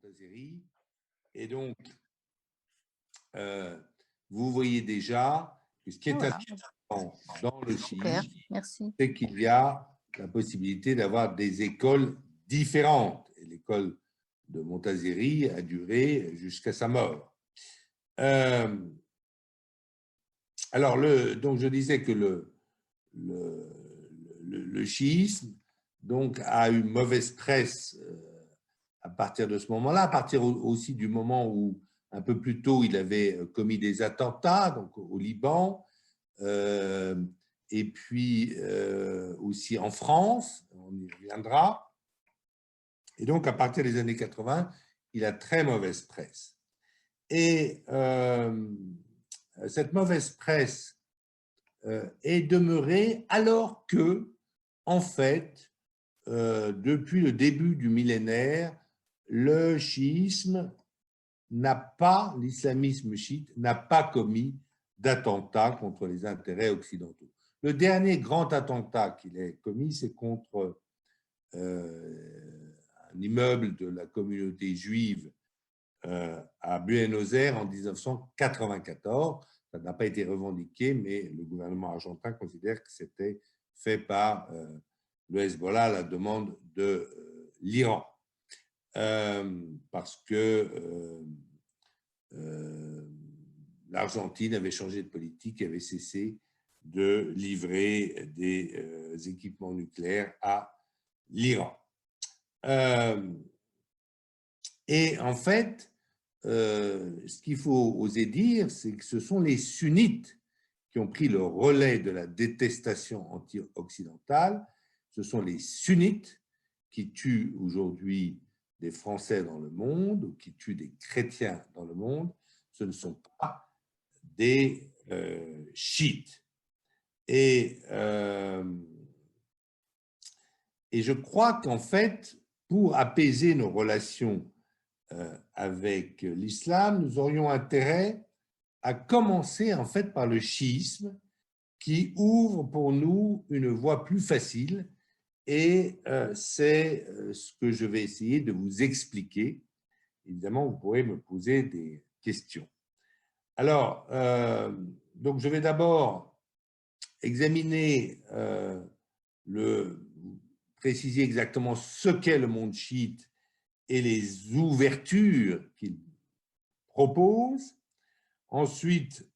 Montazeri. Et donc, vous voyez déjà que ce qui est intéressant dans le chiisme, c'est qu'il y a la possibilité d'avoir des écoles différentes. Et l'école de Montazeri a duré jusqu'à sa mort. Alors, donc je disais que le chiisme donc, a eu mauvaise presse à partir de ce moment-là, à partir aussi du moment où, un peu plus tôt, il avait commis des attentats donc au Liban, et puis aussi en France, on y reviendra. Et donc, à partir des années 80, il a très mauvaise presse. Et cette mauvaise presse est demeurée alors que, en fait, depuis le début du millénaire, le chiisme l'islamisme chiite n'a pas commis d'attentat contre les intérêts occidentaux. Le dernier grand attentat qu'il ait commis, c'est contre un immeuble de la communauté juive à Buenos Aires en 1994. Ça n'a pas été revendiqué, mais le gouvernement argentin considère que c'était fait par le Hezbollah à la demande de l'Iran. Parce que l'Argentine avait changé de politique et avait cessé de livrer des équipements nucléaires à l'Iran. Et en fait, ce qu'il faut oser dire, c'est que ce sont les sunnites qui ont pris le relais de la détestation anti-occidentale. Ce sont les sunnites qui tuent aujourd'hui des Français dans le monde ou qui tuent des chrétiens dans le monde. Ce ne sont pas des chiites. Et je crois qu'en fait, pour apaiser nos relations avec l'islam, nous aurions intérêt à commencer en fait par le chiisme qui ouvre pour nous une voie plus facile et c'est ce que je vais essayer de vous expliquer. Évidemment, vous pourrez me poser des questions. Alors, donc je vais d'abord examiner préciser exactement ce qu'est le monde chiite et les ouvertures qu'il propose. Ensuite,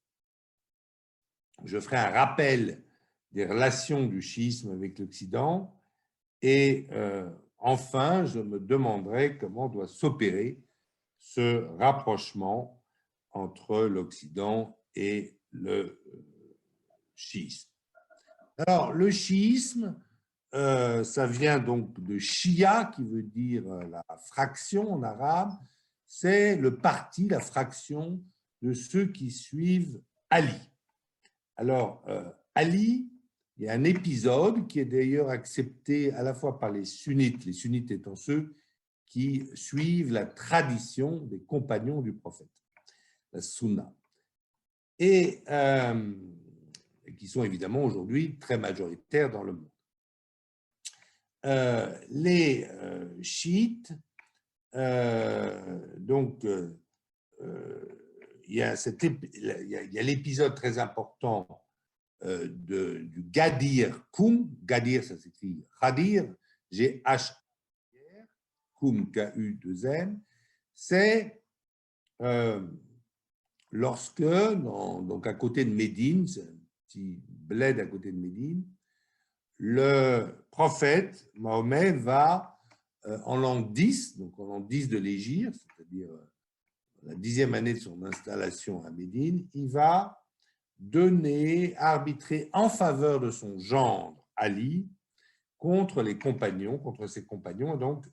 je ferai un rappel des relations du chiisme avec l'Occident. Et enfin, je me demanderai comment doit s'opérer ce rapprochement entre l'Occident et le chiisme. Alors, le chiisme, ça vient donc de Shia, qui veut dire la fraction en arabe. C'est le parti, la fraction de ceux qui suivent Ali. Alors, Ali, il y a un épisode qui est d'ailleurs accepté à la fois par les sunnites étant ceux qui suivent la tradition des compagnons du prophète, la sunna, et qui sont évidemment aujourd'hui très majoritaires dans le monde. Les chiites, donc, il y a l'épisode très important du Ghadir Koum. Ghadir, ça s'écrit Ghadir, G-H-R, Koum, K-U-2-M. C'est lorsque, donc à côté de Médine, c'est un petit bled à côté de Médine, le prophète Mahomet va en l'an 10, donc en l'an 10 de l'Hégire, c'est-à-dire la 10e année de son installation à Médine, il va arbitrer en faveur de son gendre Ali contre ses compagnons, et donc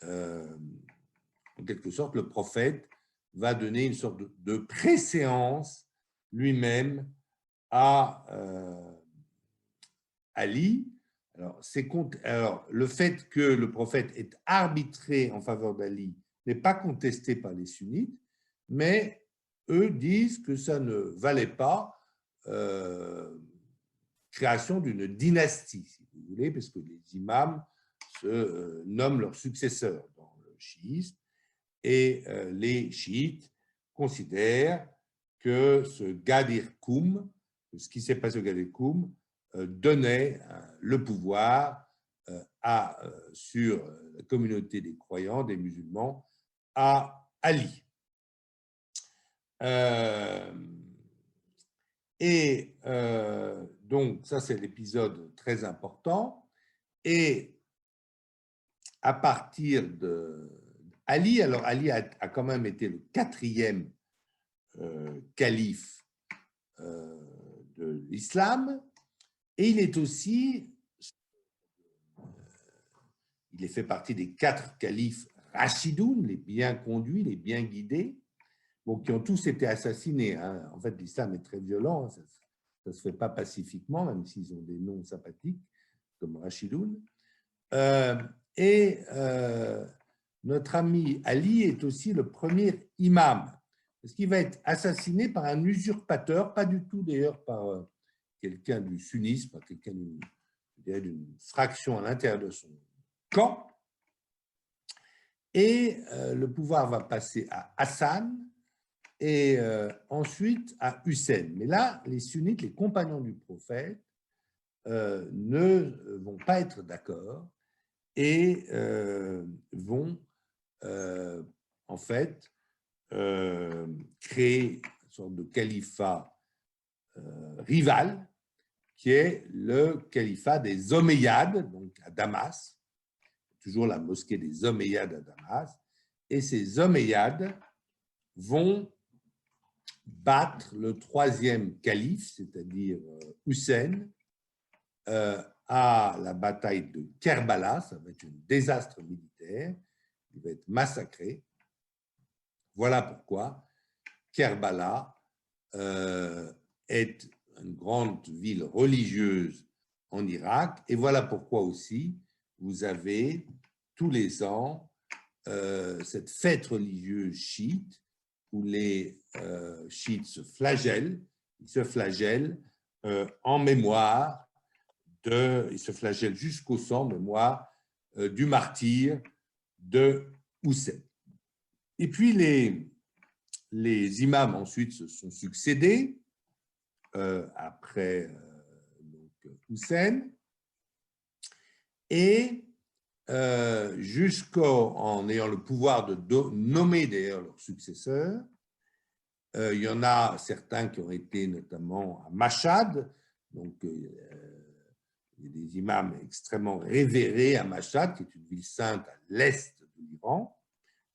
en quelque sorte le prophète va donner une sorte de préséance lui-même à Ali. Alors, le fait que le prophète ait arbitré en faveur d'Ali n'est pas contesté par les sunnites, mais eux disent que ça ne valait pas création d'une dynastie, si vous voulez, parce que les imams se nomment leurs successeurs dans le chiisme. Et les chiites considèrent que ce Ghadir Koum, ce qui s'est passé au Ghadir Koum, donnait le pouvoir sur la communauté des croyants, des musulmans, à Ali. Donc, ça, c'est l'épisode très important. Et à partir de Ali, alors Ali a quand même été le 4e calife de l'islam, et il est aussi, il fait partie des 4 califes rachidoun, les bien conduits, les bien guidés, bon, qui ont tous été assassinés. Hein. En fait, l'islam est très violent, hein. Ça ne se fait pas pacifiquement, même s'ils ont des noms sympathiques, comme rachidoun. Notre ami Ali est aussi le premier imam, parce qu'il va être assassiné par un usurpateur, pas du tout d'ailleurs par quelqu'un du sunnisme, par quelqu'un d'une fraction à l'intérieur de son camp. Et le pouvoir va passer à Hassan et ensuite à Hussein. Mais là, les sunnites, les compagnons du prophète, ne vont pas être d'accord et vont en fait créer une sorte de califat rival qui est le califat des Omeyyades, donc à Damas, toujours la mosquée des Omeyyades à Damas, et ces Omeyyades vont battre le 3e calife, c'est-à-dire Hussein, à la bataille de Kerbala. Ça va être un désastre militaire, il va être massacré. Voilà pourquoi Kerbala est une grande ville religieuse en Irak, et voilà pourquoi aussi vous avez tous les ans cette fête religieuse chiite où les chiites se flagellent. Ils se flagellent en mémoire ils se flagellent jusqu'au sang, en mémoire du martyr de Hussein. Et puis les imams ensuite se sont succédés après Hussein, et jusqu'en ayant le pouvoir de nommer d'ailleurs leurs successeurs. Il y en a certains qui ont été notamment à Mashhad, donc il y a des imams extrêmement révérés à Mashhad, qui est une ville sainte à l'est de l'Iran.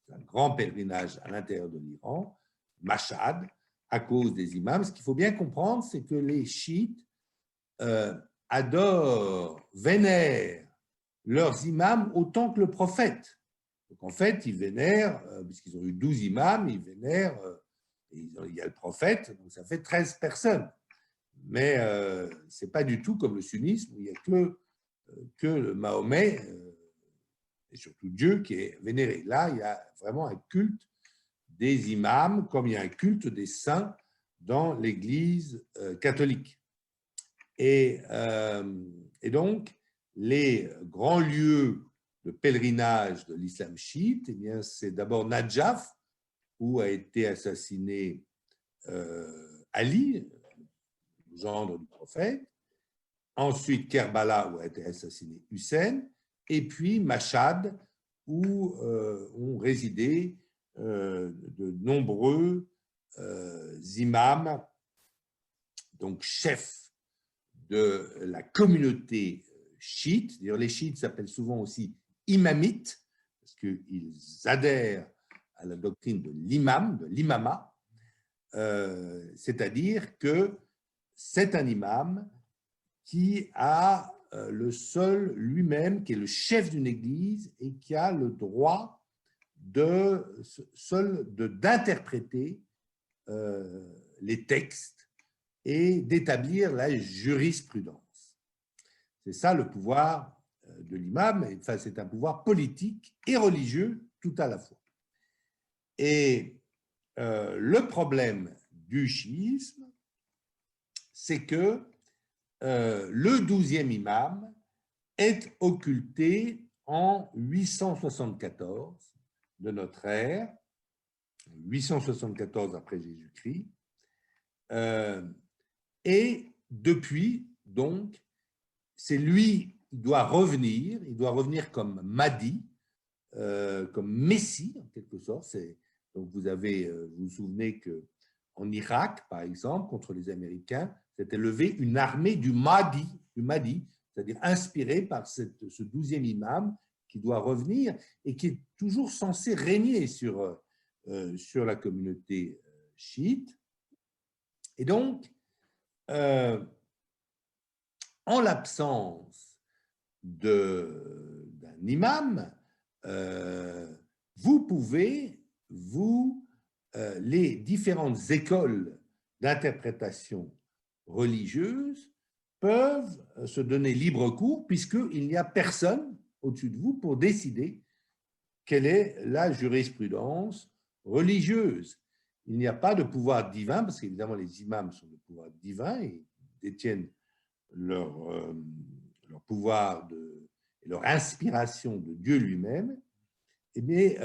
C'est un grand pèlerinage à l'intérieur de l'Iran, Mashhad, à cause des imams. Ce qu'il faut bien comprendre, c'est que les chiites adorent, vénèrent leurs imams autant que le prophète. Donc en fait, ils vénèrent, puisqu'ils ont eu 12 imams, ils vénèrent, il y a le prophète, donc ça fait 13 personnes. Mais ce n'est pas du tout comme le sunnisme, où il n'y a que le Mahomet, et surtout Dieu, qui est vénéré. Là, il y a vraiment un culte des imams, comme il y a un culte des saints dans l'Église catholique. Et donc, les grands lieux de pèlerinage de l'islam chiite, eh bien, c'est d'abord Najaf, où a été assassiné Ali, le gendre du prophète, ensuite Kerbala, où a été assassiné Hussein, et puis Mashhad, où ont résidé de nombreux imams, donc chefs de la communauté chiite. D'ailleurs, les chiites s'appellent souvent aussi imamites, parce qu'ils adhèrent à la doctrine de l'imam, de l'imama, c'est-à-dire que c'est un imam qui a le seul lui-même, qui est le chef d'une église et qui a le droit d'interpréter les textes et d'établir la jurisprudence. C'est ça le pouvoir de l'imam, enfin, c'est un pouvoir politique et religieux tout à la fois. Et le problème du chiisme, c'est que le 12e imam est occulté en 874 de notre ère, 874 après Jésus-Christ. Et depuis, donc, c'est lui, il doit revenir comme Mahdi, comme Messie, en quelque sorte. Donc, vous vous souvenez qu'en Irak, par exemple, contre les Américains, s'était levée une armée du Mahdi, c'est-à-dire inspirée par ce 12e imam qui doit revenir et qui est toujours censé régner sur la communauté chiite. Et donc, en l'absence d'un imam, vous pouvez, les différentes écoles d'interprétation religieuse peuvent se donner libre cours puisqu'il n'y a personne au-dessus de vous pour décider quelle est la jurisprudence religieuse. Il n'y a pas de pouvoir divin, parce qu'évidemment les imams sont de pouvoir divin et détiennent leur pouvoir et leur inspiration de Dieu lui-même. Mais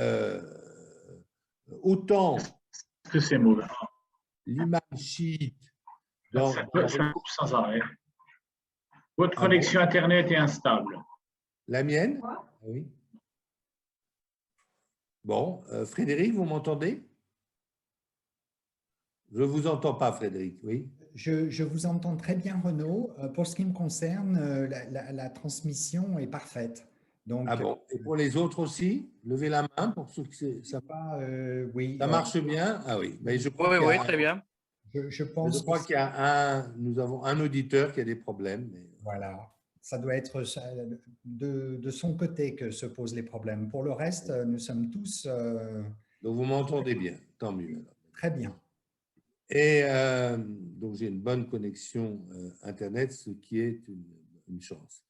autant que c'est mauvais. L'imam chiite ça coupe sans arrêt. Votre connexion Internet est instable. La mienne? Oui. Bon, Frédéric, vous m'entendez? Je ne vous entends pas, Frédéric, oui. Je vous entends très bien, Renaud. Pour ce qui me concerne, la transmission est parfaite. Donc, ah bon, et pour les autres aussi? Levez la main pour ceux que ça, oui, ça marche bien? Ah oui, mais je crois oui, très bien. Je crois qu'il y a nous avons un auditeur qui a des problèmes. Mais... Voilà, ça doit être de son côté que se posent les problèmes. Pour le reste, nous sommes tous… Donc, vous m'entendez bien, tant mieux. Alors. Très bien. Et donc, j'ai une bonne connexion Internet, ce qui est une chance.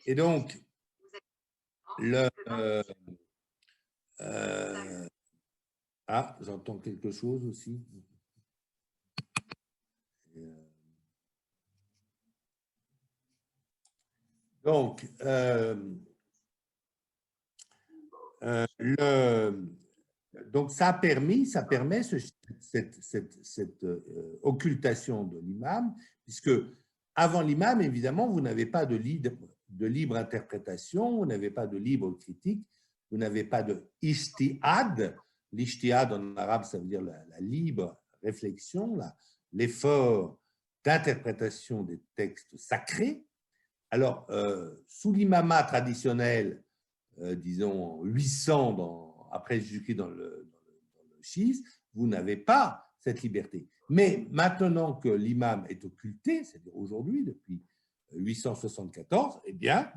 Et donc, j'entends quelque chose aussi. Donc, donc ça permet cette occultation de l'imam, puisque avant l'imam, évidemment, vous n'avez pas de libre interprétation, vous n'avez pas de libre critique, vous n'avez pas de ijtihad. L'ijtihad en arabe, ça veut dire la libre réflexion, l'effort d'interprétation des textes sacrés. Alors, sous l'imamat traditionnel, disons 800 après Jésus-Christ dans le schisme, vous n'avez pas cette liberté. Mais maintenant que l'imam est occulté, c'est-à-dire aujourd'hui, depuis 874, eh bien,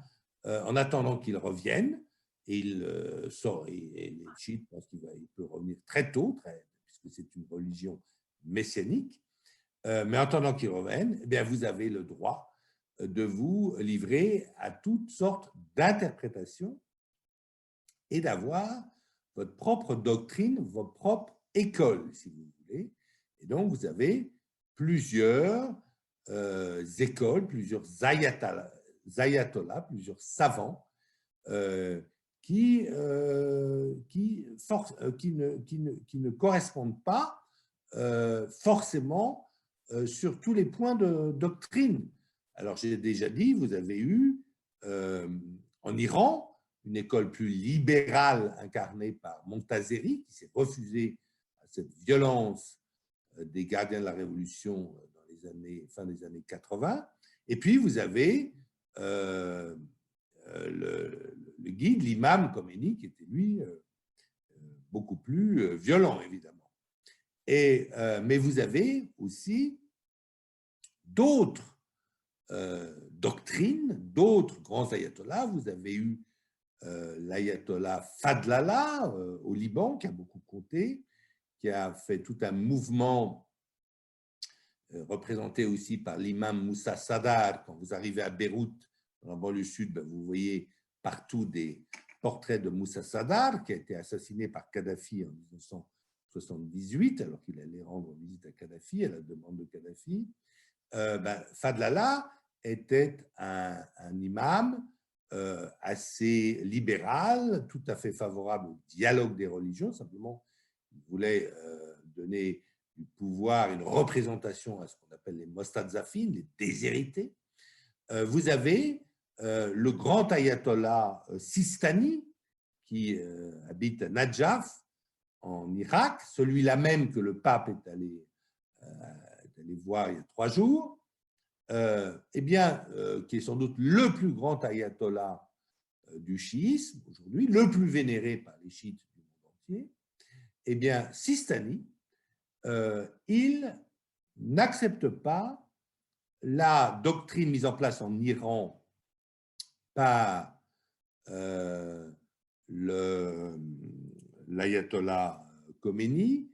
en attendant qu'il revienne, et il sort, et les chiites pensent qu'il peut revenir très tôt, puisque c'est une religion messianique, mais en attendant qu'il revienne, eh bien, vous avez le droit de vous livrer à toutes sortes d'interprétations et d'avoir votre propre doctrine, votre propre école, si vous voulez. Et donc, vous avez plusieurs écoles, plusieurs ayatollahs, plusieurs savants qui ne correspondent pas forcément sur tous les points de doctrine. Alors, j'ai déjà dit, vous avez eu en Iran une école plus libérale incarnée par Montazeri, qui s'est refusé à cette violence des gardiens de la Révolution dans les fin des années 80. Et puis, vous avez le guide, l'imam Khomeini, qui était, lui, beaucoup plus violent, évidemment. Mais vous avez aussi d'autres doctrines, d'autres grands ayatollahs. Vous avez eu l'ayatollah Fadlallah au Liban, qui a beaucoup compté, qui a fait tout un mouvement représenté aussi par l'imam Moussa Sadar. Quand vous arrivez à Beyrouth, dans la banlieue sud, vous voyez partout des portraits de Moussa Sadar, qui a été assassiné par Kadhafi en 1978, alors qu'il allait rendre visite à Kadhafi, à la demande de Kadhafi. Fadlallah était un imam assez libéral, tout à fait favorable au dialogue des religions. Simplement, il voulait donner du pouvoir, une représentation à ce qu'on appelle les mostadzafin, les déshérités. Vous avez le grand ayatollah Sistani, qui habite à Najaf, en Irak, celui-là même que le pape est allé voir il y a 3 jours, eh bien, qui est sans doute le plus grand ayatollah du chiisme aujourd'hui, le plus vénéré par les chiites du monde entier. Eh bien, Sistani, il n'accepte pas la doctrine mise en place en Iran par l'ayatollah Khomeini,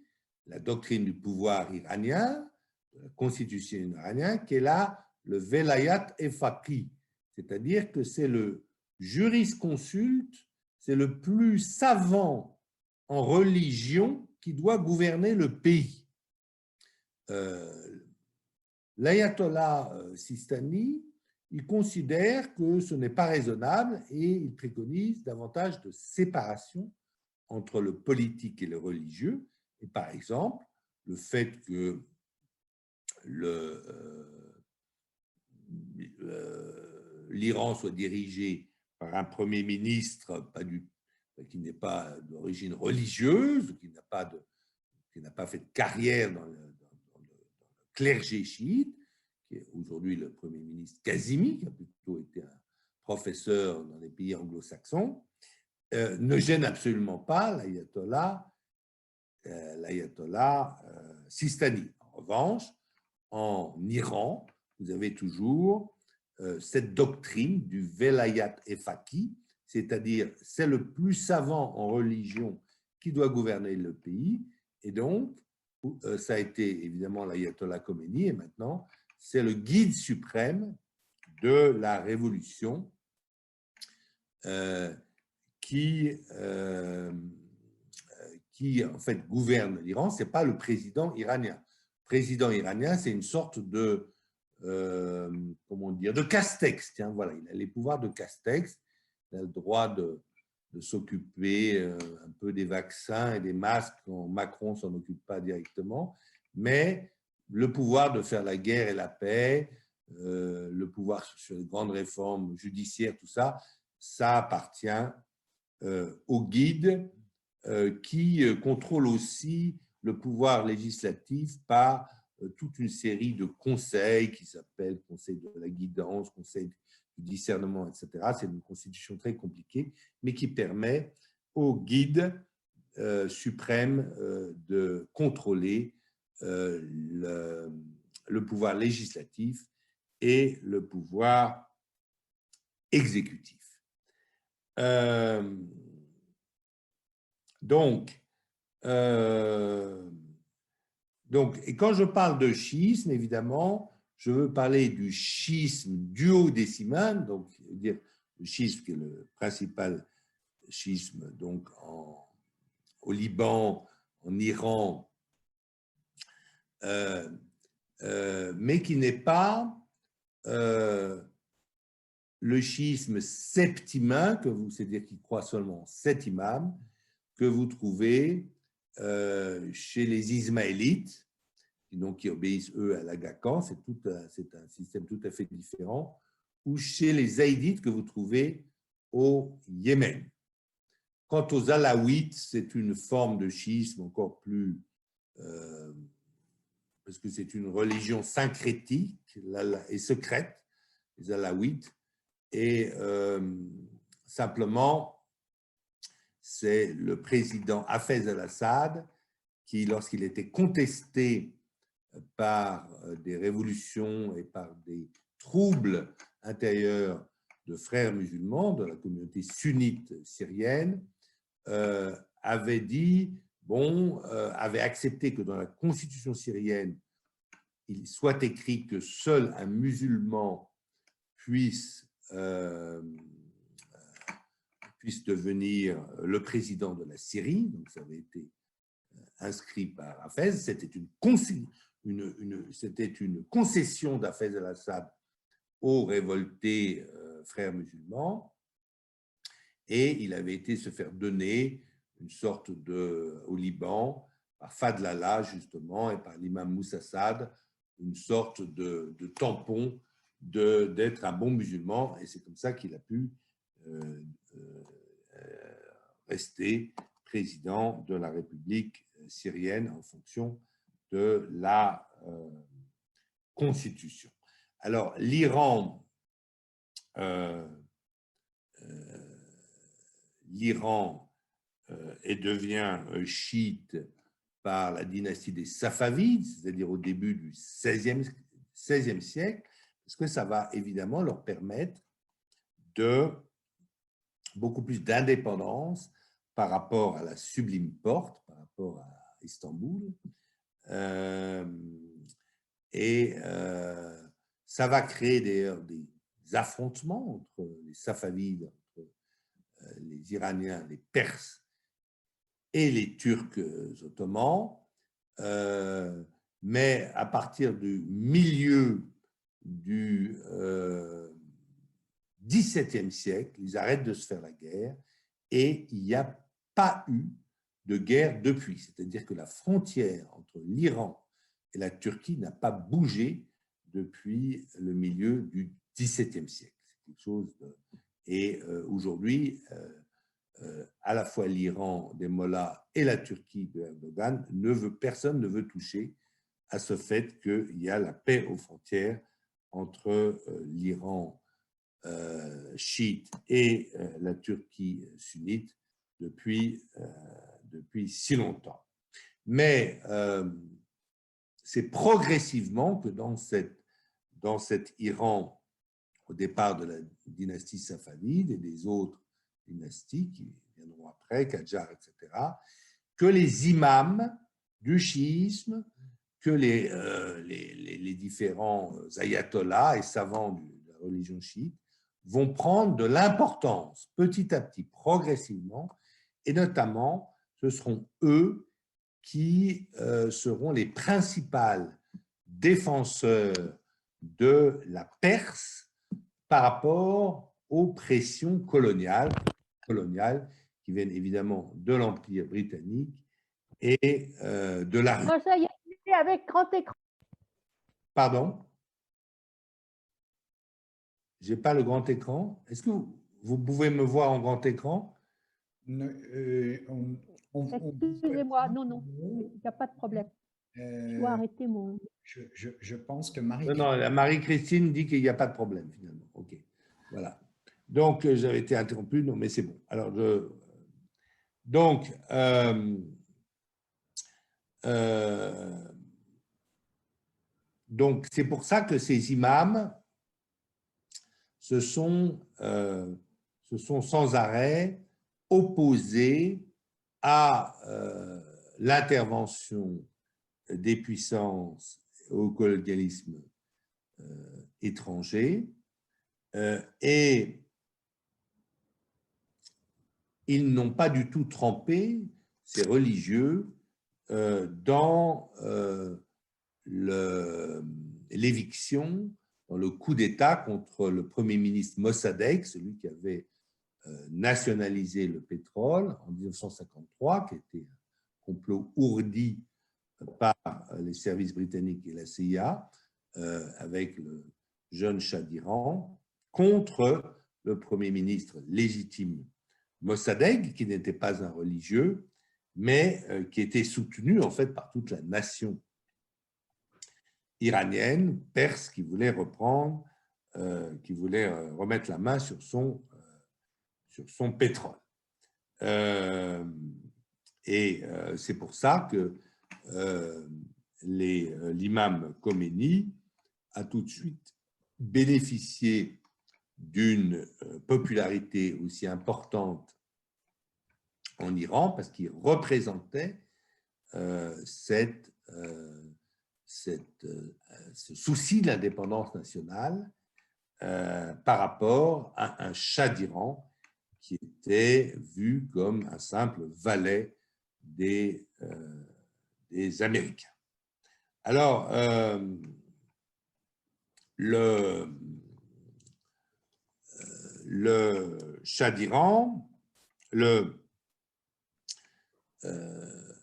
la doctrine du pouvoir iranien, de la constitution iranienne, qui est là le velayat efaqi, c'est-à-dire que c'est le jurisconsulte, c'est le plus savant en religion qui doit gouverner le pays. L'ayatollah Sistani, il considère que ce n'est pas raisonnable et il préconise davantage de séparation entre le politique et le religieux. Et par exemple, le fait que l'Iran soit dirigé par un Premier ministre qui n'est pas d'origine religieuse, qui n'a pas fait de carrière dans le clergé chiite, qui est aujourd'hui le Premier ministre Kazimi, qui a plutôt été un professeur dans les pays anglo-saxons, ne gêne absolument pas l'ayatollah Sistani. En revanche, en Iran, vous avez toujours cette doctrine du velayat efaqi, c'est-à-dire c'est le plus savant en religion qui doit gouverner le pays, et donc ça a été évidemment l'ayatollah Khomeini, et maintenant c'est le guide suprême de la révolution qui en fait gouverne l'Iran. Ce n'est pas le président iranien. Le président iranien, c'est une sorte de comment dire, de Castex. Tiens, voilà, il a les pouvoirs de Castex. Il a le droit de s'occuper un peu des vaccins et des masques quand Macron ne s'en occupe pas directement, mais le pouvoir de faire la guerre et la paix, le pouvoir sur les grandes réformes judiciaires, tout ça, ça appartient au guide qui contrôle aussi le pouvoir législatif par toute une série de conseils qui s'appellent conseil de la guidance, conseil du discernement, etc. C'est une constitution très compliquée, mais qui permet au guide suprême de contrôler le pouvoir législatif et le pouvoir exécutif. Donc, et quand je parle de schisme, évidemment, je veux parler du schisme duodécimal, donc dire le schisme qui est le principal schisme donc au Liban, en Iran, mais qui n'est pas le schisme septimain, c'est-à-dire qui croit seulement en 7 imams, que vous trouvez chez les Ismaélites, qui obéissent eux à l'Aga Khan, c'est un système tout à fait différent, ou chez les Zaïdites que vous trouvez au Yémen. Quant aux Alaouites, c'est une forme de schisme encore plus, parce que c'est une religion syncrétique et secrète, les Alaouites, et simplement, c'est le président Hafez al-Assad qui, lorsqu'il était contesté par des révolutions et par des troubles intérieurs de frères musulmans de la communauté sunnite syrienne, avait dit, avait accepté que dans la constitution syrienne, il soit écrit que seul un musulman puisse devenir le président de la Syrie. Donc, ça avait été inscrit par Hafez. C'était une concession d'Hafez al-Assad aux révoltés frères musulmans. et il avait été se faire donner une sorte au Liban, par Fadlallah justement, et par l'imam Moussa Saad, une sorte de tampon d'être un bon musulman, et c'est comme ça qu'il a pu rester président de la République syrienne en fonction de la Constitution. Alors, l'Iran devient chiite par la dynastie des Safavides, c'est-à-dire au début du XVIe siècle, parce que ça va évidemment leur permettre de beaucoup plus d'indépendance par rapport à la Sublime Porte, par rapport à Istanbul. Ça va créer d'ailleurs des affrontements entre les Safavides, entre les Iraniens, les Perses et les Turcs ottomans. Mais à partir du milieu du XVIIe siècle, ils arrêtent de se faire la guerre et il n'y a pas eu de guerre depuis. C'est-à-dire que la frontière entre l'Iran et la Turquie n'a pas bougé depuis le milieu du XVIIe siècle. C'est quelque chose et aujourd'hui, à la fois l'Iran des mollahs et la Turquie de Erdogan, personne ne veut toucher à ce fait qu'il y a la paix aux frontières entre l'Iran chiite et la Turquie sunnite depuis si longtemps. Mais c'est progressivement que dans cet Iran, au départ de la dynastie safavide et des autres dynasties qui viendront après, Qadjar, etc., que les imams du chiisme, que les différents ayatollahs et savants de la religion chiite vont prendre de l'importance petit à petit, progressivement, et notamment, ce seront eux qui seront les principaux défenseurs de la Perse par rapport aux pressions coloniales qui viennent évidemment de l'Empire britannique et de la Russie. Ça y est, avec grand écran. Pardon? Je n'ai pas le grand écran. Est-ce que vous pouvez me voir en grand écran? Excusez-moi, non, il n'y a pas de problème. Je dois arrêter mon… Je pense que Marie… Non, Marie-Christine dit qu'il n'y a pas de problème, finalement. OK, voilà. Donc, j'avais été interrompu, non, mais c'est bon. Alors, donc, c'est pour ça que ces imams se sont sans arrêt opposés à l'intervention des puissances au colonialisme étranger et ils n'ont pas du tout trempé ces religieux dans l'éviction, dans le coup d'État contre le Premier ministre Mossadegh, celui qui avait nationalisé le pétrole en 1953, qui était un complot ourdi par les services britanniques et la CIA, avec le jeune Shah d'Iran, contre le Premier ministre légitime Mossadegh, qui n'était pas un religieux, mais qui était soutenu en fait par toute la nation iranienne, perse, qui voulait remettre la main sur son pétrole. C'est pour ça que l'imam Khomeini a tout de suite bénéficié d'une popularité aussi importante en Iran parce qu'il représentait ce souci de l'indépendance nationale par rapport à un Shah d'Iran qui était vu comme un simple valet des Américains. Alors, le Shah d'Iran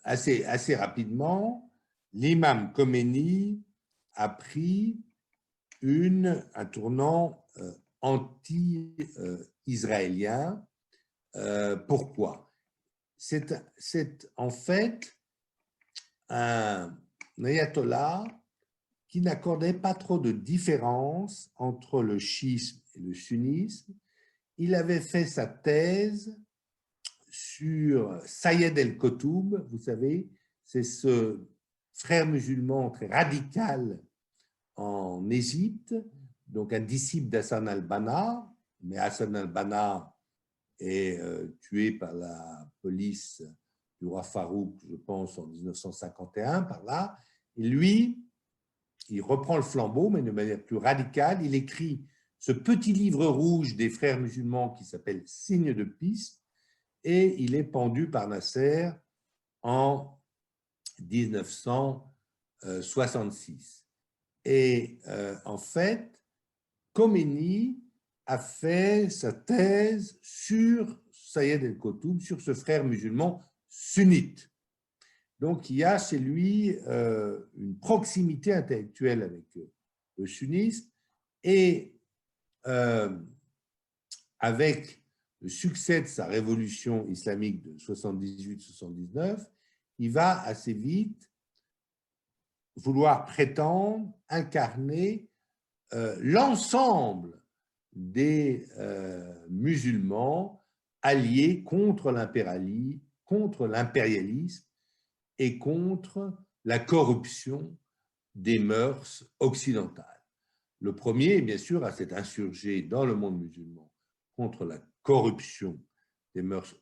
assez rapidement, l'imam Khomeini a pris un tournant anti-israélien. Pourquoi? C'est en fait un ayatollah qui n'accordait pas trop de différence entre le chiisme et le sunnisme. Il avait fait sa thèse sur Sayed el-Kotoub, vous savez, c'est ce frère musulman très radical en Égypte, donc un disciple d'Hassan al-Banna, mais Hassan al-Banna est tué par la police du roi Farouk, je pense, en 1951, par là. Et lui, il reprend le flambeau, mais de manière plus radicale. Il écrit ce petit livre rouge des frères musulmans qui s'appelle « Signe de piste », et il est pendu par Nasser en 1966. Et en fait, Khomeini a fait sa thèse sur Sayed el-Kotoub, sur ce frère musulman sunnite. Donc, il y a chez lui une proximité intellectuelle avec le sunnisme et avec le succès de sa révolution islamique de 78-79, il va assez vite vouloir prétendre incarner l'ensemble des musulmans alliés contre l'impérialisme et contre la corruption des mœurs occidentales. Le premier, bien sûr, à s'être insurgé dans le monde musulman contre la corruption des mœurs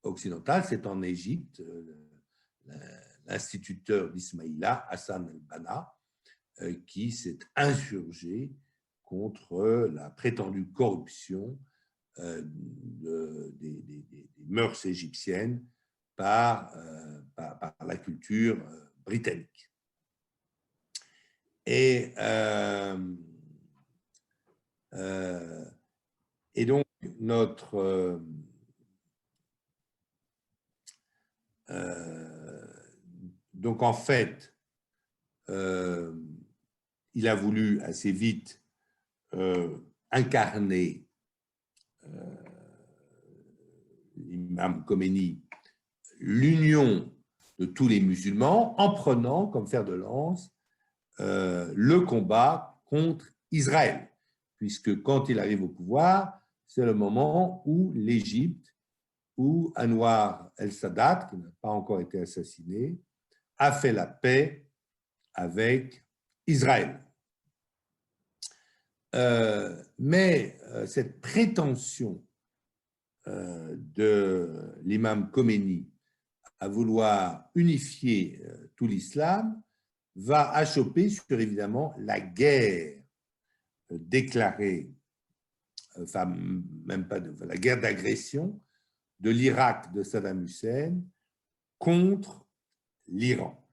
occidentales, c'est en Égypte, l'instituteur d'Ismaïla, Hassan al-Banna, qui s'est insurgé contre la prétendue corruption des mœurs égyptiennes par la culture britannique. Et donc, donc en fait, il a voulu assez vite incarner l'imam Khomeini, l'union de tous les musulmans en prenant comme fer de lance le combat contre Israël, puisque quand il arrive au pouvoir, c'est le moment où l'Égypte, où Anwar el-Sadat, qui n'a pas encore été assassiné, a fait la paix avec Israël. Mais cette prétention de l'imam Khomeini à vouloir unifier tout l'islam va achoper sur, évidemment, la guerre déclarée, enfin, même pas la guerre d'agression de l'Irak de Saddam Hussein contre l'Iran.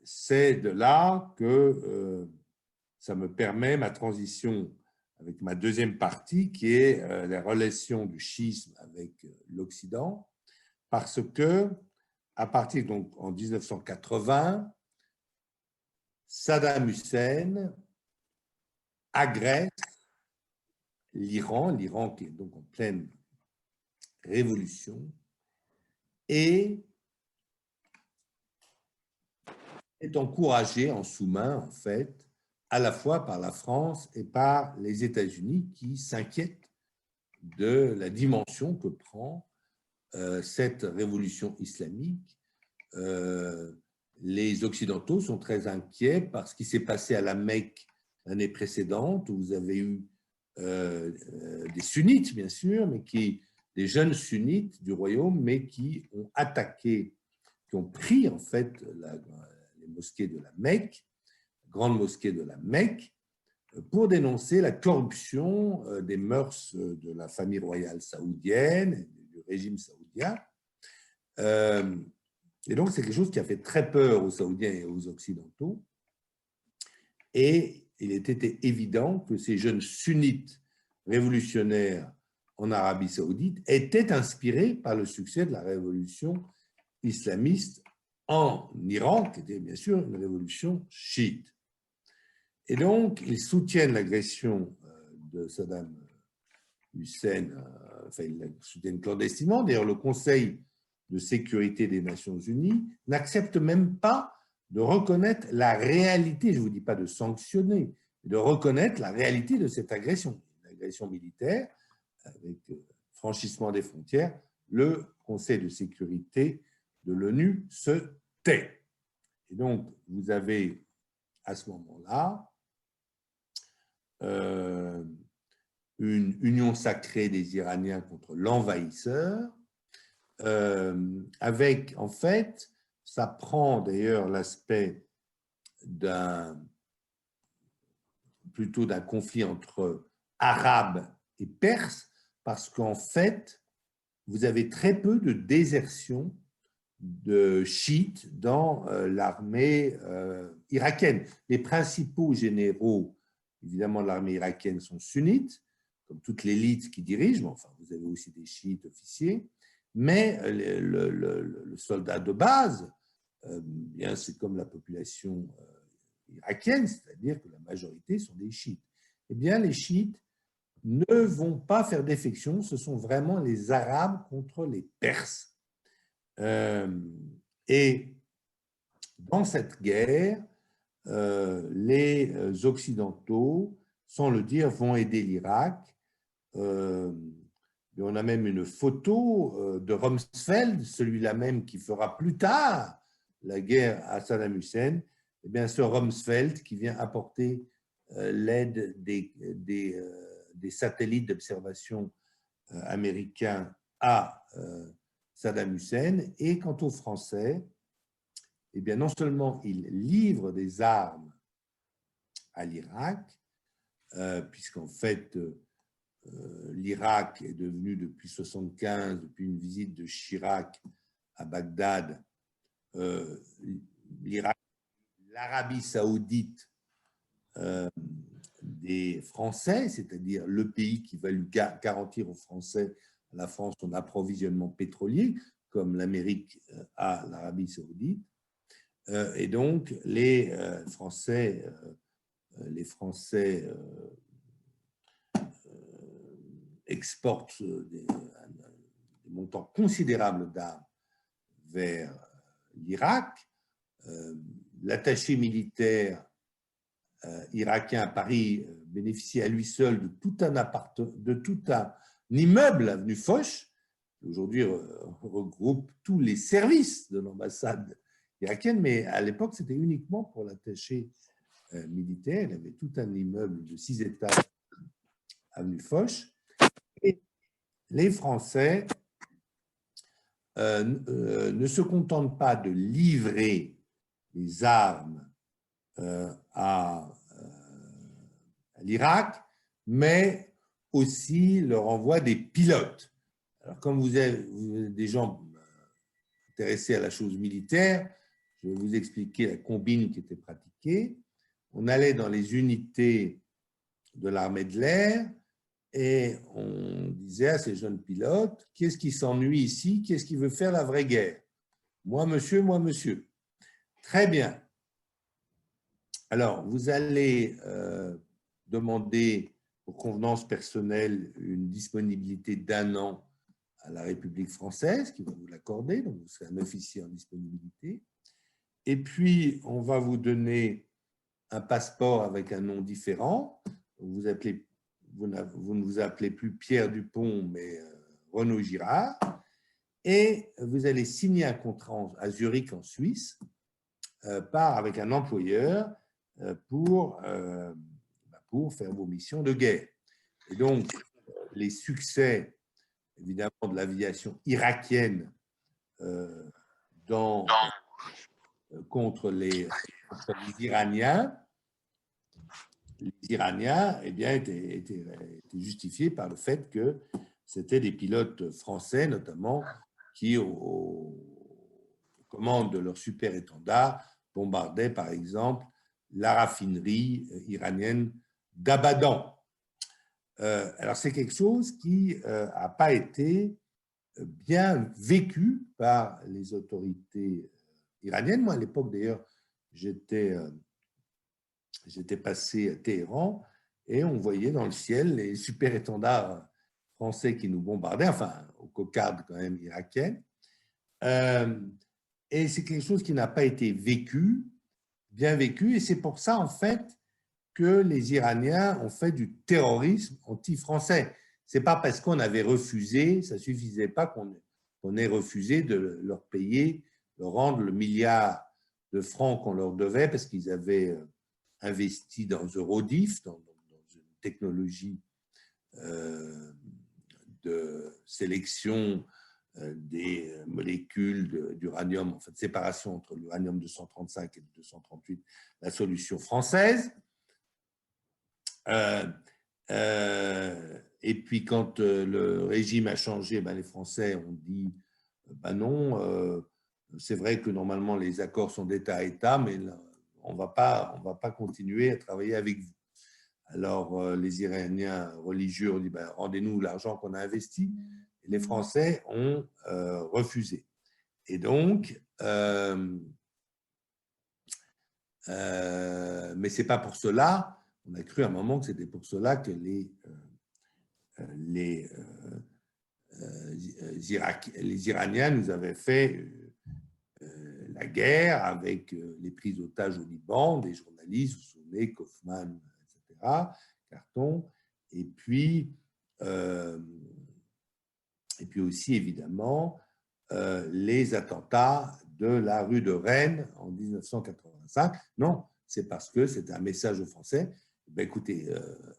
C'est de là que ça me permet ma transition avec ma deuxième partie, qui est la relation du schisme avec l'Occident, parce que, à partir donc en 1980, Saddam Hussein agresse l'Iran qui est donc en pleine révolution, et est encouragé en sous-main, en fait, à la fois par la France et par les États-Unis qui s'inquiètent de la dimension que prend cette révolution islamique. Les Occidentaux sont très inquiets par ce qui s'est passé à la Mecque l'année précédente, où vous avez eu des sunnites, bien sûr, mais des jeunes sunnites du royaume, mais qui ont attaqué, qui ont pris en fait les mosquées de la Mecque, la grande mosquée de la Mecque, pour dénoncer la corruption des mœurs de la famille royale saoudienne, du régime saoudien. Et donc, c'est quelque chose qui a fait très peur aux Saoudiens et aux Occidentaux. Et il était évident que ces jeunes sunnites révolutionnaire en Arabie Saoudite était inspiré par le succès de la révolution islamiste en Iran, qui était bien sûr une révolution chiite. Et donc, ils soutiennent l'agression de Saddam Hussein, enfin, ils la soutiennent clandestinement. D'ailleurs, le Conseil de sécurité des Nations Unies n'accepte même pas de reconnaître la réalité, je ne vous dis pas de sanctionner, mais de reconnaître la réalité de cette agression, une agression militaire avec franchissement des frontières. Le Conseil de sécurité de l'ONU se tait. Et donc, vous avez à ce moment-là une union sacrée des Iraniens contre l'envahisseur, avec, en fait, ça prend d'ailleurs l'aspect plutôt d'un conflit entre Arabes et Perses, parce qu'en fait, vous avez très peu de désertion de chiites dans l'armée irakienne. Les principaux généraux, évidemment, de l'armée irakienne sont sunnites, comme toute l'élite qui dirige, mais enfin, vous avez aussi des chiites officiers, mais le soldat de base, bien, c'est comme la population irakienne, c'est-à-dire que la majorité sont des chiites. Eh bien, les chiites ne vont pas faire défection, ce sont vraiment les Arabes contre les Perses. Et dans cette guerre, les Occidentaux, sans le dire, vont aider l'Irak. On a même une photo de Rumsfeld, celui-là même qui fera plus tard la guerre à Saddam Hussein. Eh bien, ce Rumsfeld qui vient apporter l'aide des satellites d'observation américains à Saddam Hussein. Et quant aux Français, eh bien, non seulement ils livrent des armes à l'Irak, puisqu'en fait, l'Irak est devenu depuis 1975, depuis une visite de Chirac à Bagdad, l'Arabie saoudite des Français, c'est-à-dire le pays qui va lui garantir aux Français, à la France, son approvisionnement pétrolier, comme l'Amérique à l'Arabie saoudite. Et donc, les Français exportent des montants considérables d'armes vers l'Irak. L'attaché militaire irakien à Paris bénéficie à lui seul de tout un immeuble avenue Foch, qui aujourd'hui regroupe tous les services de l'ambassade irakienne, mais à l'époque, c'était uniquement pour l'attaché militaire. Il avait tout un immeuble de 6 étages avenue Foch. Et les Français ne se contentent pas de livrer les armes à l'Irak, mais aussi leur envoie des pilotes. Alors, comme vous êtes des gens intéressés à la chose militaire, je vais vous expliquer la combine qui était pratiquée. On allait dans les unités de l'armée de l'air et on disait à ces jeunes pilotes, qui est-ce qui s'ennuie ici? Qui est-ce qui veut faire la vraie guerre? Moi, monsieur, moi, monsieur. Très bien. Alors, vous allez demander pour convenance personnelle une disponibilité d'1 an à la République française, qui va vous l'accorder, donc vous serez un officier en disponibilité. Et puis, on va vous donner un passeport avec un nom différent. Vous ne vous appelez plus Pierre Dupont, mais Renaud Girard. Et vous allez signer un contrat à Zurich, en Suisse, avec un employeur pour faire vos missions de guerre. Et donc, les succès, évidemment, de l'aviation irakienne contre les Iraniens, eh bien, étaient justifiés par le fait que c'était des pilotes français, notamment, qui, aux commandes de leur super-étendard, bombardaient, par exemple, la raffinerie iranienne d'Abadan. Alors, c'est quelque chose qui n'a pas été bien vécu par les autorités iraniennes. Moi, à l'époque, d'ailleurs, j'étais passé à Téhéran et on voyait dans le ciel les super étendards français qui nous bombardaient, enfin, aux cocardes quand même irakiennes. Et c'est quelque chose qui n'a pas été vécu, bien vécu, et c'est pour ça, en fait, que les Iraniens ont fait du terrorisme anti-français. Ce n'est pas parce qu'on avait refusé, ça ne suffisait pas qu'on ait refusé de leur payer, de rendre le milliard de francs qu'on leur devait parce qu'ils avaient investi dans Eurodif, dans une technologie de sélection des molécules d'uranium, en fait, séparation entre l'uranium 235 et le 238, la solution française. Et puis, quand le régime a changé, ben, les Français ont dit ben non, c'est vrai que normalement les accords sont d'État à État, mais là, on ne va pas continuer à travailler avec vous. Alors, les Iraniens religieux ont dit ben, rendez-nous l'argent qu'on a investi. Et les Français ont refusé. Et donc, mais ce n'est pas pour cela. On a cru à un moment que c'était pour cela que les Iraniens nous avaient fait la guerre avec les prises d'otages au Liban, des journalistes, vous vous souvenez, Kaufman, etc., Carton, et puis aussi, évidemment, les attentats de la rue de Rennes en 1985. Non, c'est parce que c'était un message aux Français. Ben, écoutez,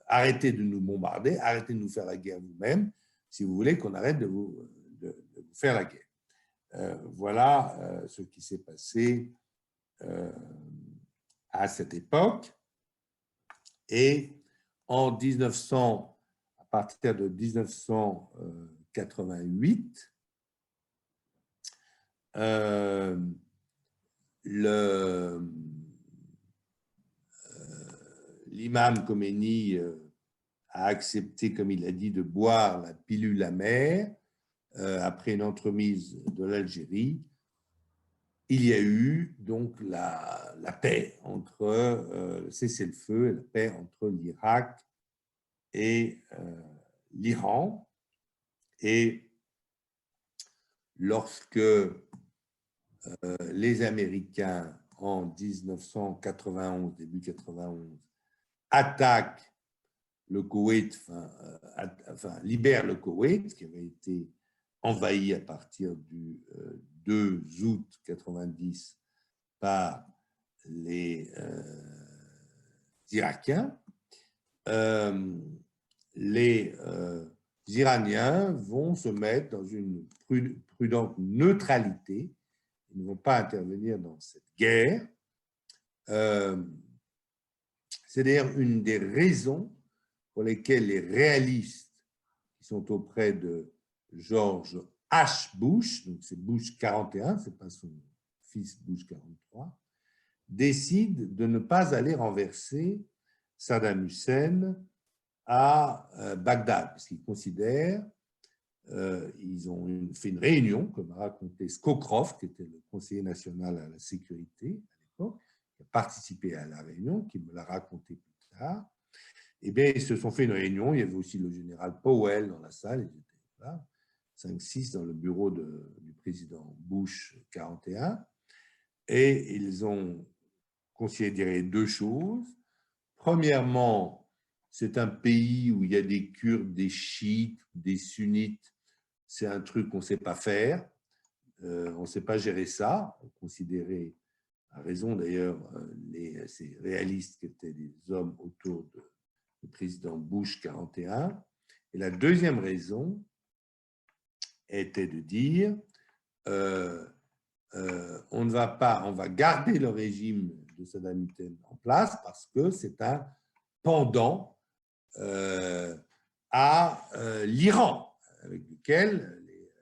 arrêtez de nous bombarder, arrêtez de nous faire la guerre vous-même, si vous voulez qu'on arrête de vous faire la guerre. Voilà ce qui s'est passé à cette époque. Et en 1900, à partir de 1988, l'imam Khomeini a accepté, comme il a dit, de boire la pilule amère après une entremise de l'Algérie. Il y a eu donc la paix entre le cessez-le-feu et la paix entre l'Irak et l'Iran. Et lorsque les Américains, en 1991, début 91, attaquent le Koweït, libèrent le Koweït, qui avait été envahi à partir du 2 août 90 par les Irakiens, les Iraniens vont se mettre dans une prudente neutralité. Ils ne vont pas intervenir dans cette guerre. C'est d'ailleurs une des raisons pour lesquelles les réalistes qui sont auprès de George H. Bush, donc c'est Bush 41, ce n'est pas son fils Bush 43, décident de ne pas aller renverser Saddam Hussein à Bagdad, parce qu'ils considèrent, ils ont fait une réunion, comme a raconté Scowcroft, qui était le conseiller national à la sécurité à l'époque, qui a participé à la réunion, qui me l'a raconté plus tard. Eh bien, ils se sont fait une réunion, il y avait aussi le général Powell dans la salle, ils étaient là, 5-6 dans le bureau du président Bush 41, et ils ont considéré deux choses. Premièrement, c'est un pays où il y a des Kurdes, des chiites, des sunnites. C'est un truc qu'on ne sait pas faire. On ne sait pas gérer ça. On considérait, à raison d'ailleurs, ces réalistes qui étaient des hommes autour du président Bush 41. Et la deuxième raison était de dire on ne va pas, on va garder le régime de Saddam Hussein en place parce que c'est un pendant à l'Iran, avec lequel les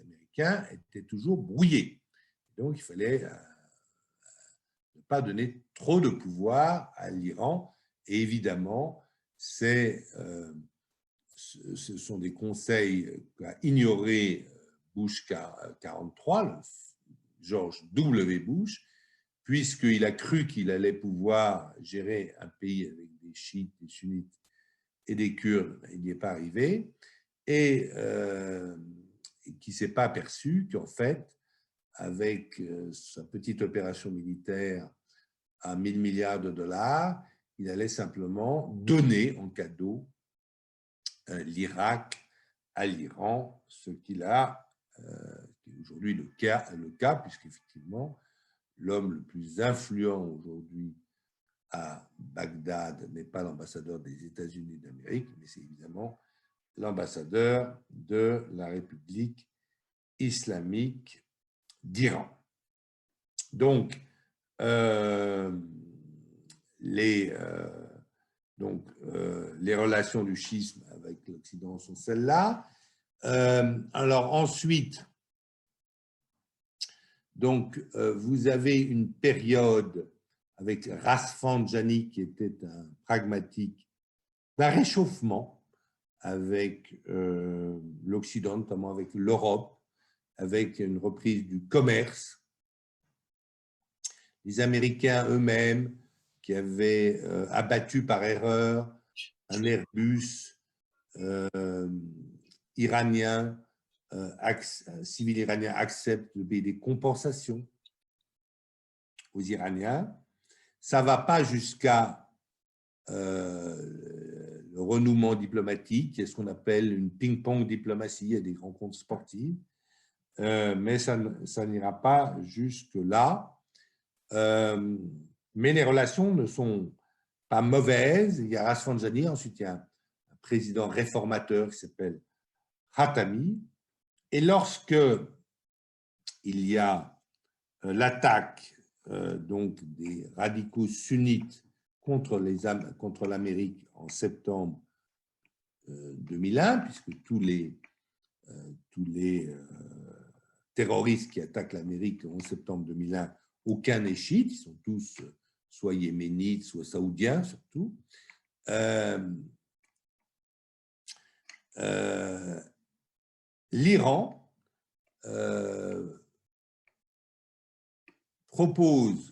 Américains étaient toujours brouillés. Donc, il fallait ne pas donner trop de pouvoir à l'Iran. Et évidemment, c'est ce sont des conseils qu'a ignoré Bush 43, George W. Bush, puisqu'il a cru qu'il allait pouvoir gérer un pays avec des chiites, des sunnites et des kurdes. Il n'y est pas arrivé. Et qui ne s'est pas aperçu qu'en fait, avec sa petite opération militaire à 1 000 milliards de dollars, il allait simplement donner en cadeau l'Irak à l'Iran, ce qu'il a, qui est aujourd'hui le cas puisqu'effectivement, l'homme le plus influent aujourd'hui à Bagdad n'est pas l'ambassadeur des États-Unis d'Amérique, mais c'est évidemment l'ambassadeur de la République islamique d'Iran. Donc, les relations du schisme avec l'Occident sont celles-là. Alors ensuite, donc, vous avez une période avec Rafsanjani qui était un pragmatique d'un réchauffement avec l'Occident, notamment avec l'Europe, avec une reprise du commerce. Les Américains eux-mêmes qui avaient abattu par erreur un Airbus iranien, civil iranien accepte de payer des compensations aux Iraniens. Ça ne va pas jusqu'à le renouement diplomatique, il y a ce qu'on appelle une ping-pong diplomatie, il y a des rencontres sportives, mais ça n'ira pas jusque-là. Mais les relations ne sont pas mauvaises. Il y a Rafsanjani, ensuite il y a un président réformateur qui s'appelle Khatami. Et lorsque il y a l'attaque donc des radicaux sunnites contre l'Amérique en septembre 2001, puisque tous les terroristes qui attaquent l'Amérique en septembre 2001, aucun n'est chiite, ils sont tous soit yéménites, soit saoudiens surtout. L'Iran propose,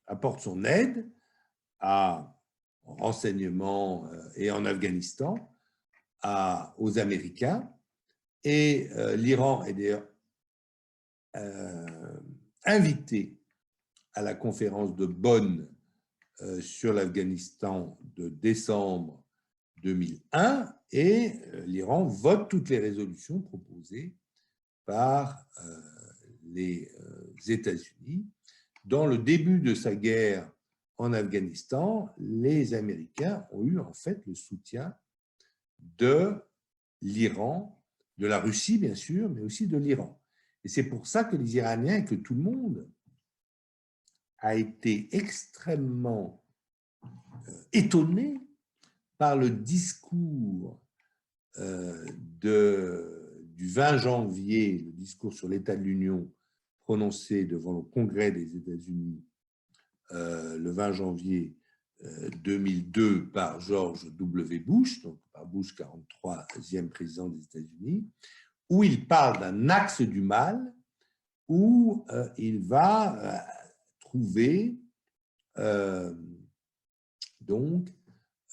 apporte son aide en renseignement et en Afghanistan aux Américains. Et l'Iran est d'ailleurs invité à la conférence de Bonn sur l'Afghanistan de décembre 2001 et l'Iran vote toutes les résolutions proposées par les États-Unis. Dans le début de sa guerre en Afghanistan, les Américains ont eu en fait le soutien de l'Iran, de la Russie bien sûr, mais aussi de l'Iran. Et c'est pour ça que les Iraniens et que tout le monde a été extrêmement étonné par le discours du 20 janvier, le discours sur l'état de l'Union prononcé devant le Congrès des États-Unis le 20 janvier 2002 par George W. Bush, donc par Bush 43e président des États-Unis, où il parle d'un axe du mal, où il va trouver donc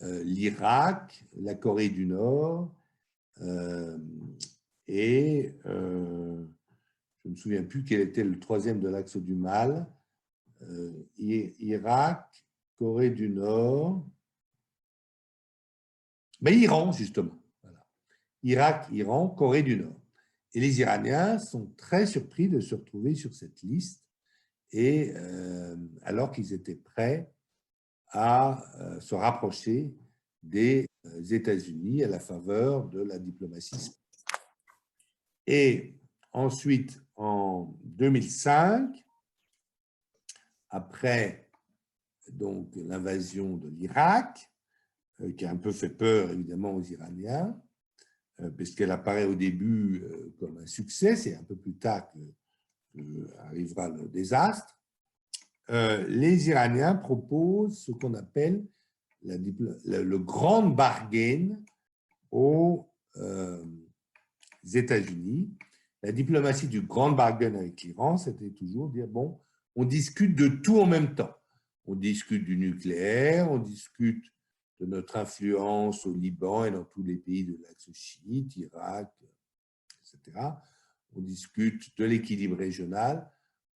l'Irak, la Corée du Nord et je ne me souviens plus quel était le troisième de l'axe du mal, Irak, Corée du Nord, mais Iran justement. Voilà. Irak, Iran, Corée du Nord. Et les Iraniens sont très surpris de se retrouver sur cette liste, et alors qu'ils étaient prêts à se rapprocher des États-Unis à la faveur de la diplomatie. Et ensuite, en 2005, après donc l'invasion de l'Irak, qui a un peu fait peur évidemment aux Iraniens, puisqu'elle apparaît au début comme un succès, c'est un peu plus tard qu'arrivera le désastre. Les Iraniens proposent ce qu'on appelle le grand bargain aux États-Unis. La diplomatie du grand bargain avec l'Iran, c'était toujours dire, bon, on discute de tout en même temps. On discute du nucléaire, on discute de notre influence au Liban et dans tous les pays de l'axe chiite, Irak, etc. On discute de l'équilibre régional.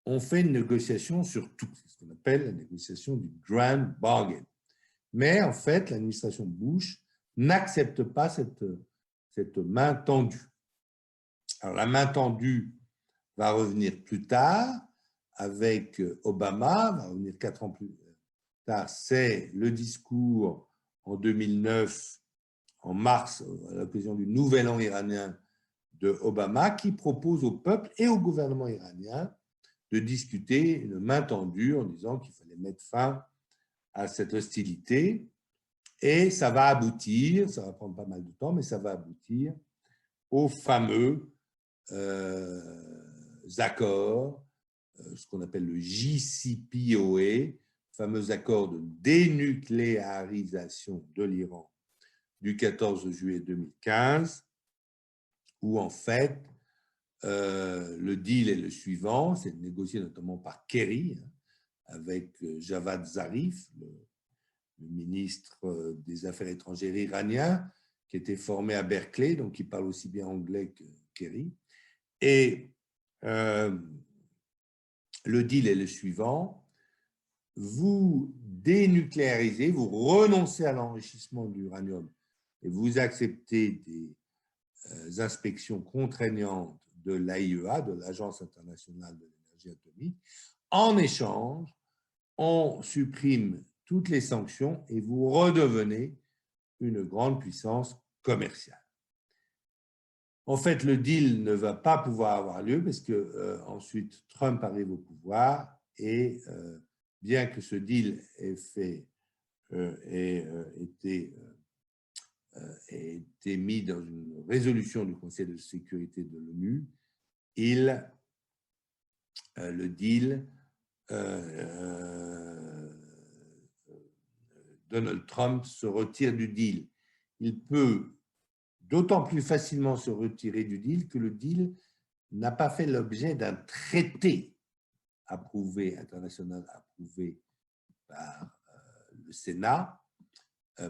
On fait une négociation sur tout. C'est ce qu'on appelle la négociation du grand bargain. Mais en fait, l'administration Bush n'accepte pas cette main tendue. Alors, la main tendue va revenir plus tard avec Obama, va revenir 4 ans plus tard. C'est le discours en 2009, en mars, à l'occasion du Nouvel An iranien de Obama, qui propose au peuple et au gouvernement iranien de discuter une main tendue en disant qu'il fallait mettre fin à cette hostilité. Et ça va aboutir, ça va prendre pas mal de temps, mais ça va aboutir aux fameux accords, ce qu'on appelle le JCPOA, fameux accord de dénucléarisation de l'Iran du 14 juillet 2015, où en fait, le deal est le suivant, c'est négocié notamment par Kerry, avec Javad Zarif, le ministre des Affaires étrangères iranien, qui était formé à Berkeley, donc qui parle aussi bien anglais que Kerry. Et le deal est le suivant, vous dénucléarisez, vous renoncez à l'enrichissement de l'uranium et vous acceptez des inspections contraignantes de l'AIEA, de l'Agence internationale de l'énergie atomique. En échange, on supprime toutes les sanctions et vous redevenez une grande puissance commerciale. En fait, le deal ne va pas pouvoir avoir lieu parce que ensuite Trump arrive au pouvoir et bien que ce deal ait été mis dans une résolution du Conseil de sécurité de l'ONU, le deal, Donald Trump se retire du deal. Il peut d'autant plus facilement se retirer du deal que le deal n'a pas fait l'objet d'un traité approuvé, international approuvé par le Sénat,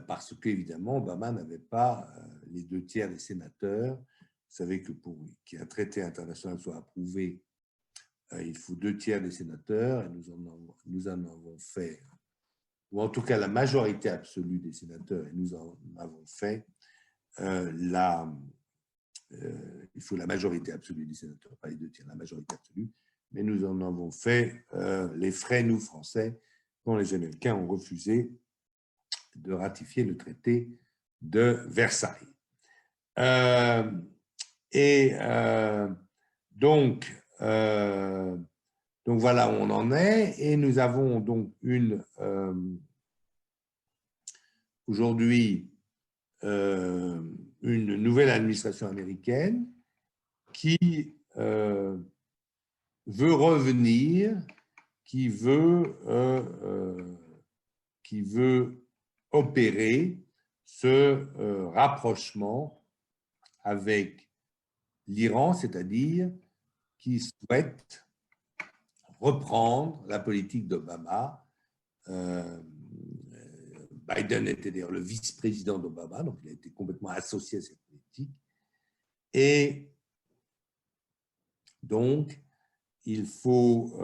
parce qu'évidemment, Obama n'avait pas les 2/3 des sénateurs. Vous savez que pour qu'un traité international soit approuvé, il faut 2/3 des sénateurs, et nous en avons fait, ou en tout cas la majorité absolue des sénateurs, et nous en avons fait, il faut la majorité absolue des sénateurs, pas les 2/3, la majorité absolue, mais nous en avons fait les frais, nous, Français, quand les Américains ont refusé de ratifier le traité de Versailles. Donc voilà où on en est, et nous avons donc aujourd'hui une nouvelle administration américaine qui veut revenir, qui veut opérer ce rapprochement avec l'Iran, c'est-à-dire qui souhaite reprendre la politique d'Obama. Biden était d'ailleurs le vice-président d'Obama, donc il a été complètement associé à cette politique. Et donc, il faut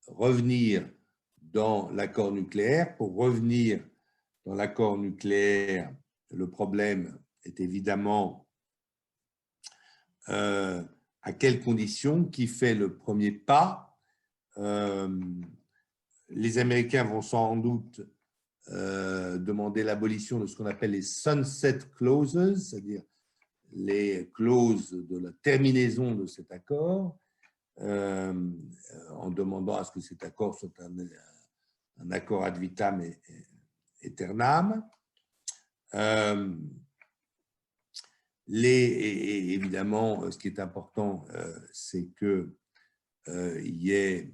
revenir dans l'accord nucléaire. Pour revenir dans l'accord nucléaire, le problème est évidemment à quelles conditions, qui fait le premier pas. Les Américains vont sans doute demander l'abolition de ce qu'on appelle les sunset clauses, c'est-à-dire les clauses de la terminaison de cet accord, en demandant à ce que cet accord soit un accord ad vitam aeternam. Évidemment, ce qui est important, c'est qu'il y ait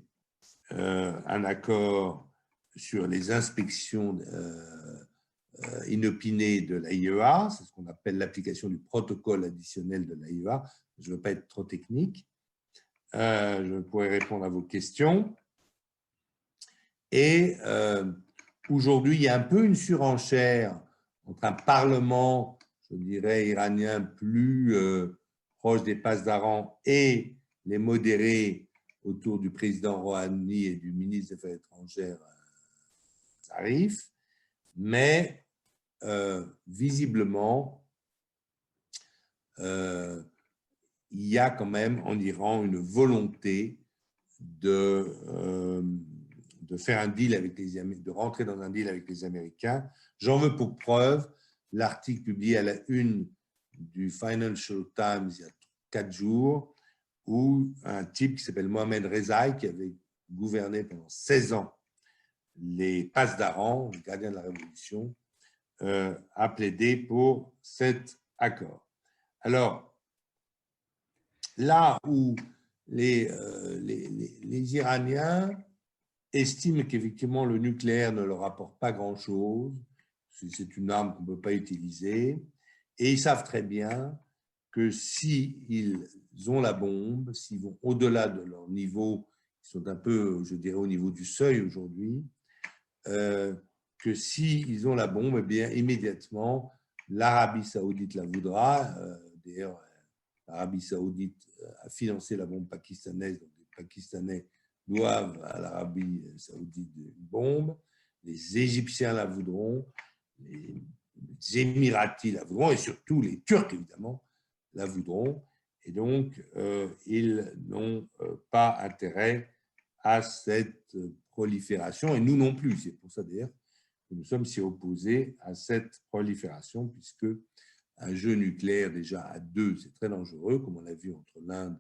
un accord sur les inspections inopinées de l'AIEA, c'est ce qu'on appelle l'application du protocole additionnel de l'AIEA. Je ne veux pas être trop technique. Je pourrais répondre à vos questions. Et aujourd'hui, il y a un peu une surenchère entre un parlement, je dirais, iranien plus proche des pasdaran et les modérés autour du président Rouhani et du ministre des Affaires étrangères Zarif, mais visiblement, il y a quand même en Iran une volonté de faire un deal avec les Américains, de rentrer dans un deal avec les Américains. J'en veux pour preuve l'article publié à la une du Financial Times il y a 4 jours, où un type qui s'appelle Mohamed Rezaï, qui avait gouverné pendant 16 ans les pasdarans, les gardiens de la Révolution, a plaidé pour cet accord. Alors, là où les Iraniens estiment qu'effectivement le nucléaire ne leur apporte pas grand-chose, c'est une arme qu'on ne peut pas utiliser, et ils savent très bien que s'ils ont la bombe, s'ils vont au-delà de leur niveau, ils sont un peu, je dirais, au niveau du seuil aujourd'hui, que s'ils ont la bombe, eh bien, immédiatement, l'Arabie saoudite la voudra. D'ailleurs, l'Arabie saoudite a financé la bombe pakistanaise, donc les Pakistanais doivent à l'Arabie saoudite une bombe. Les Égyptiens la voudront, les Émiratis la voudront, et surtout les Turcs, évidemment, la voudront. Et donc, ils n'ont pas intérêt à cette prolifération, et nous non plus. C'est pour ça, d'ailleurs, que nous sommes si opposés à cette prolifération, puisque un jeu nucléaire déjà à 2, c'est très dangereux, comme on l'a vu entre l'Inde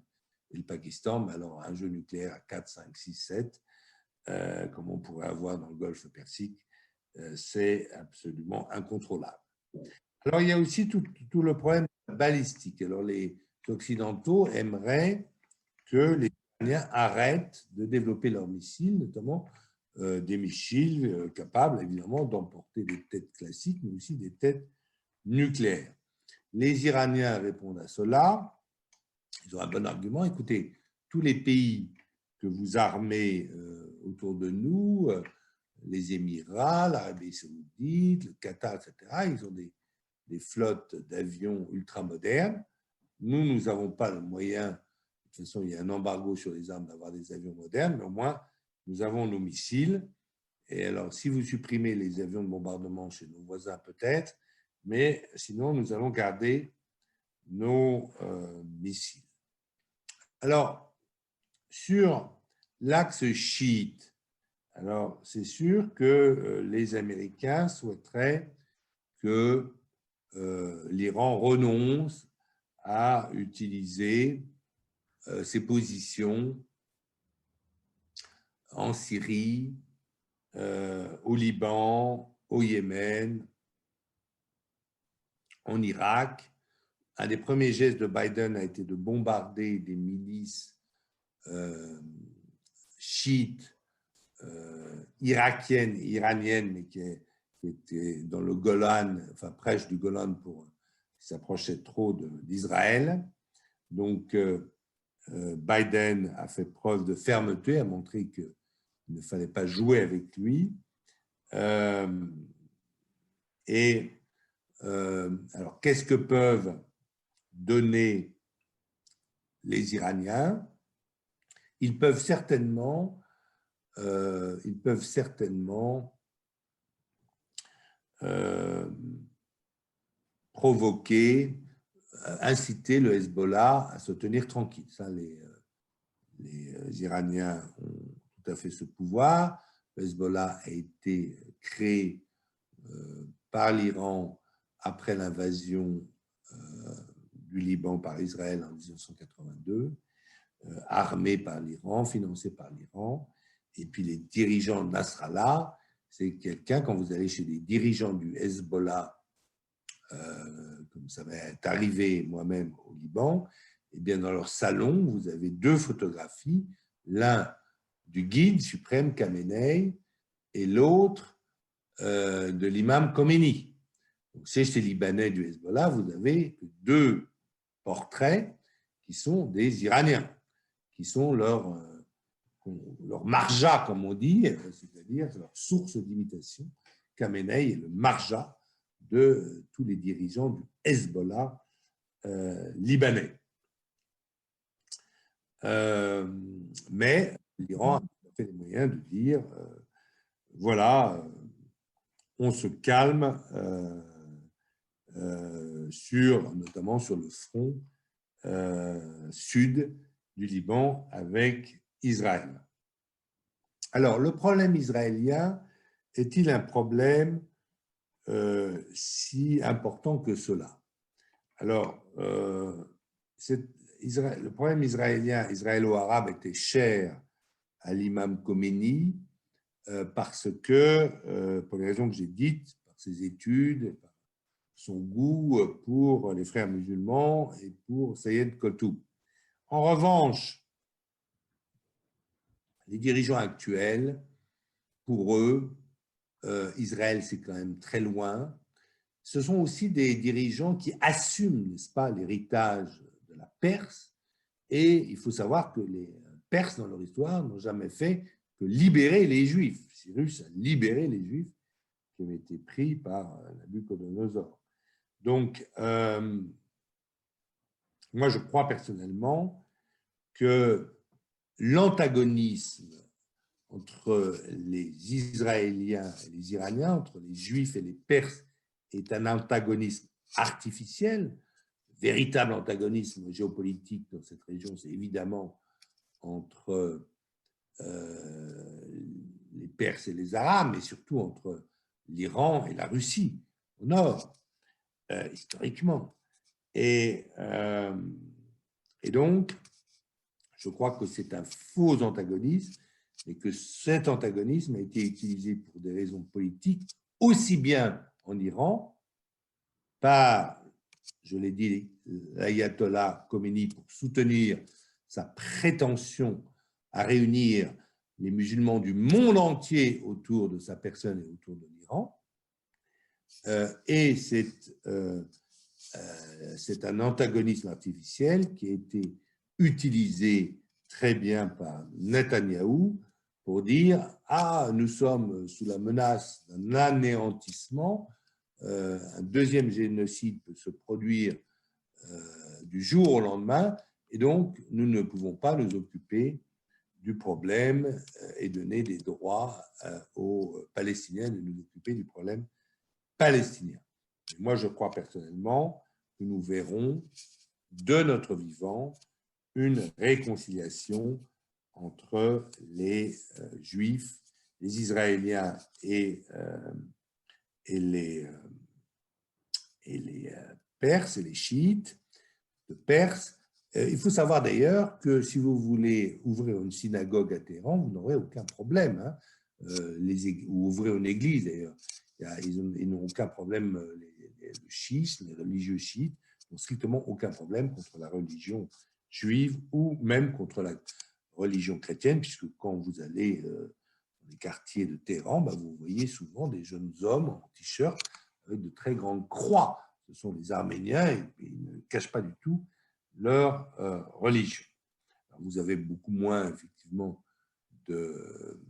et le Pakistan, mais alors un jeu nucléaire à 4, 5, 6, 7, comme on pourrait avoir dans le Golfe Persique, c'est absolument incontrôlable. Alors, il y a aussi tout le problème balistique. Alors, les Occidentaux aimeraient que les Iraniens arrêtent de développer leurs missiles, notamment des missiles capables, évidemment, d'emporter des têtes classiques, mais aussi des têtes nucléaires. Les Iraniens répondent à cela. Ils ont un bon argument. Écoutez, tous les pays que vous armez autour de nous, les Émirats, l'Arabie saoudite, le Qatar, etc., ils ont des flottes d'avions ultramodernes. Nous n'avons pas le moyen, de toute façon, il y a un embargo sur les armes d'avoir des avions modernes, mais au moins, nous avons nos missiles. Et alors, si vous supprimez les avions de bombardement chez nos voisins, peut-être, mais sinon, nous allons garder nos missiles. Alors, sur l'axe chiite, alors c'est sûr que les Américains souhaiteraient que l'Iran renonce à utiliser ses positions en Syrie, au Liban, au Yémen, en Irak. Un des premiers gestes de Biden a été de bombarder des milices chiites irakiennes, iraniennes, mais qui étaient dans le Golan, enfin proche du Golan, qui s'approchaient trop d'Israël. Donc, Biden a fait preuve de fermeté, a montré qu'il ne fallait pas jouer avec lui. Alors, qu'est-ce que peuvent donner les Iraniens? Ils peuvent certainement provoquer, inciter le Hezbollah à se tenir tranquille. Ça, les Iraniens ont tout à fait ce pouvoir. Le Hezbollah a été créé par l'Iran après l'invasion du Liban par Israël en 1982, armé par l'Iran, financé par l'Iran. Et puis les dirigeants de Nasrallah, c'est quelqu'un, quand vous allez chez les dirigeants du Hezbollah, comme ça m'est arrivé moi-même au Liban, et bien dans leur salon, vous avez 2 photographies, l'un du guide suprême Khamenei et l'autre de l'imam Khomeini. Donc, chez ces Libanais du Hezbollah, vous avez 2 portraits qui sont des Iraniens, qui sont leur marja, comme on dit, c'est-à-dire leur source d'imitation. Khamenei est le marja de tous les dirigeants du Hezbollah libanais. Mais l'Iran a fait les moyens de dire voilà, on se calme notamment sur le front sud du Liban avec Israël. Alors, le problème israélien est-il un problème si important que cela? Alors, le problème israélien, israélo-arabe, était cher à l'imam Khomeini parce que, pour les raisons que j'ai dites, par ses études, par son goût pour les frères musulmans et pour Sayed Qutb. En revanche, les dirigeants actuels, pour eux, Israël, c'est quand même très loin. Ce sont aussi des dirigeants qui assument, n'est-ce pas, l'héritage de la Perse. Et il faut savoir que les Perses, dans leur histoire, n'ont jamais fait que libérer les Juifs. Cyrus a libéré les Juifs qui avaient été pris par Nabuchodonosor. Donc, moi, je crois personnellement que l'antagonisme entre les Israéliens et les Iraniens, entre les Juifs et les Perses, est un antagonisme artificiel. Le véritable antagonisme géopolitique dans cette région, c'est évidemment entre les Perses et les Arabes, mais surtout entre l'Iran et la Russie, au nord, historiquement. Et donc, je crois que c'est un faux antagonisme et que cet antagonisme a été utilisé pour des raisons politiques, aussi bien en Iran, par, je l'ai dit, l'ayatollah Khomeini pour soutenir sa prétention à réunir les musulmans du monde entier autour de sa personne et autour de l'Iran. Et c'est un antagonisme artificiel qui a été utilisé très bien par Netanyahou pour dire « Ah, nous sommes sous la menace d'un anéantissement, un deuxième génocide peut se produire du jour au lendemain, et donc nous ne pouvons pas nous occuper du problème et donner des droits aux Palestiniens de nous occuper du problème palestinien. » Moi, je crois personnellement que nous verrons de notre vivant une réconciliation entre les Juifs, les Israéliens et les Perses et les chiites de Perse. Il faut savoir d'ailleurs que si vous voulez ouvrir une synagogue à Téhéran, vous n'aurez aucun problème, hein. Ou ouvrir une église d'ailleurs. Ils n'ont aucun problème, le chiisme, les religieux chiites n'ont strictement aucun problème contre la religion juive ou même contre la religion chrétienne, puisque quand vous allez dans les quartiers de Téhéran, vous voyez souvent des jeunes hommes en t-shirt avec de très grandes croix. Ce sont les Arméniens et ils ne cachent pas du tout leur religion. Alors, vous avez beaucoup moins, effectivement, de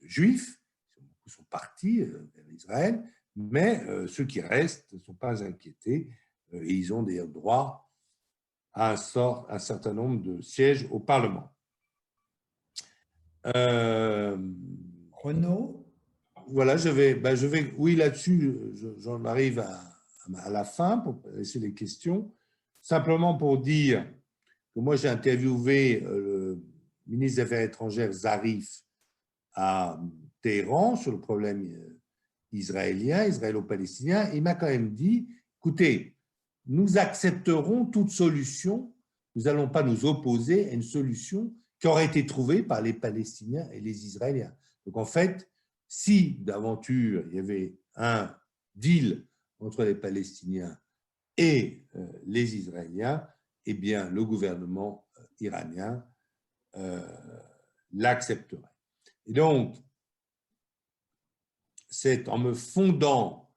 Juifs, beaucoup sont partis vers Israël, mais ceux qui restent ne sont pas inquiétés et ils ont d'ailleurs droit à un certain nombre de sièges au Parlement. Renaud? Voilà, je vais, oui, là-dessus, j'en arrive à la fin pour laisser les questions. Simplement pour dire que moi, j'ai interviewé le ministre des Affaires étrangères Zarif à Téhéran sur le problème israélien, israélo-palestinien. Il m'a quand même dit, écoutez, nous accepterons toute solution, nous n'allons pas nous opposer à une solution qui aurait été trouvée par les Palestiniens et les Israéliens. Donc en fait, si d'aventure il y avait un deal entre les Palestiniens et les Israéliens, eh bien le gouvernement iranien l'accepterait. Et donc, c'est en me fondant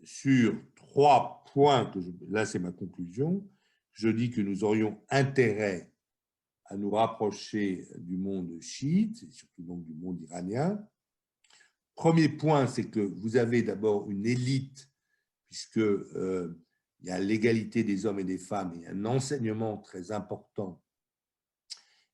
sur 3 points, là c'est ma conclusion, je dis que nous aurions intérêt à nous rapprocher du monde chiite, et surtout donc du monde iranien. Premier point, c'est que vous avez d'abord une élite, puisque il y a l'égalité des hommes et des femmes, et un enseignement très important,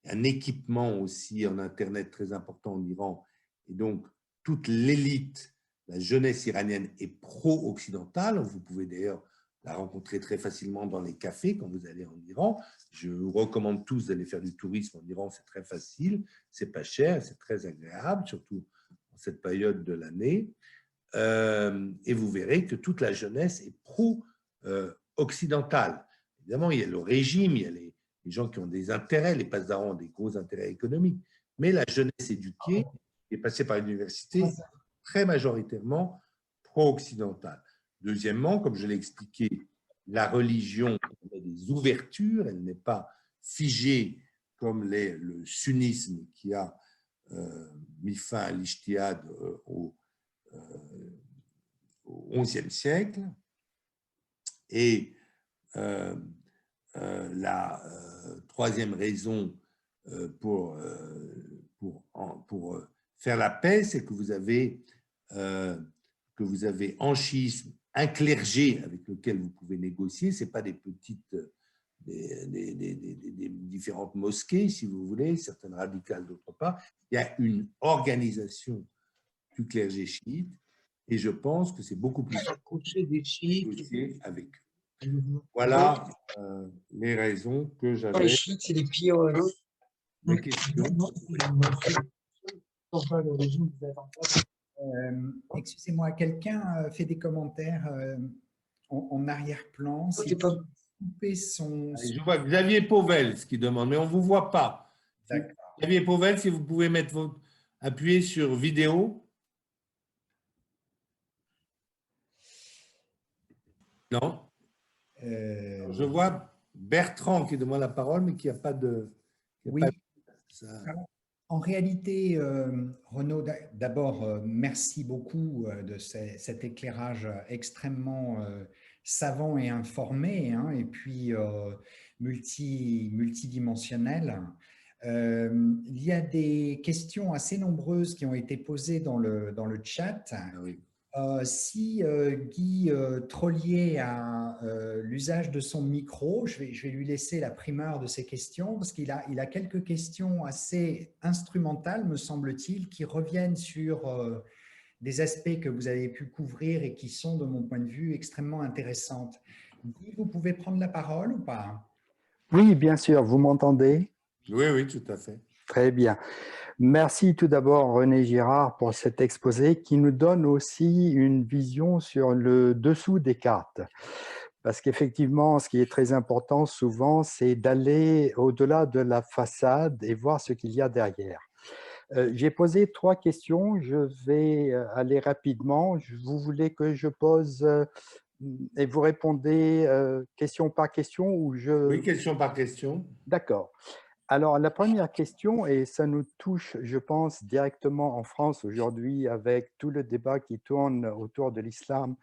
un équipement aussi en Internet très important en Iran, et donc toute l'élite, la jeunesse iranienne est pro-occidentale. Vous pouvez d'ailleurs la rencontrer très facilement dans les cafés quand vous allez en Iran. Je vous recommande tous d'aller faire du tourisme en Iran, c'est très facile, c'est pas cher, c'est très agréable, surtout en cette période de l'année. Et vous verrez que toute la jeunesse est pro-occidentale. Évidemment, il y a le régime, il y a les gens qui ont des intérêts, les pasdarans ont des gros intérêts économiques, mais la jeunesse éduquée est passée par l'université très majoritairement pro-occidentale. Deuxièmement, comme je l'ai expliqué, la religion a des ouvertures, elle n'est pas figée comme le sunnisme qui a mis fin à l'ijtihad au XIe siècle. Et la troisième raison pour faire la paix, c'est que vous avez en chiisme un clergé avec lequel vous pouvez négocier. Ce n'est pas des petites, des différentes mosquées, si vous voulez, certaines radicales, d'autres pas. Il y a une organisation du clergé chiite et je pense que c'est beaucoup plus approcher des chiites avec eux. Voilà les raisons que j'avais. Les chiites, c'est les pieds au Les questions. Excusez-moi, quelqu'un fait des commentaires en arrière-plan. Si pas... Je vois Xavier Pauvel qui demande, mais on ne vous voit pas. Xavier Pauvel, si vous pouvez appuyer sur vidéo. Non. Je vois Bertrand qui demande la parole, mais qui n'a pas de... Oui. En réalité, Renaud, d'abord, merci beaucoup de cet éclairage extrêmement savant et informé, hein, et puis multidimensionnel. Il y a des questions assez nombreuses qui ont été posées dans le chat. Ah oui. Si Guy Trollier a l'usage de son micro, je vais lui laisser la primeur de ses questions parce qu'il a quelques questions assez instrumentales, me semble-t-il, qui reviennent sur des aspects que vous avez pu couvrir et qui sont, de mon point de vue, extrêmement intéressantes. Guy, vous pouvez prendre la parole ou pas? Oui, bien sûr. Vous m'entendez? Oui, oui, tout à fait. Très bien. Merci tout d'abord René Girard pour cet exposé qui nous donne aussi une vision sur le dessous des cartes. Parce qu'effectivement, ce qui est très important souvent, c'est d'aller au-delà de la façade et voir ce qu'il y a derrière. J'ai posé 3 questions, je vais aller rapidement. Vous voulez que je pose et vous répondez question par question ou je... Oui, question par question. D'accord. Alors, la première question, et ça nous touche, je pense, directement en France aujourd'hui avec tout le débat qui tourne autour de l'islam,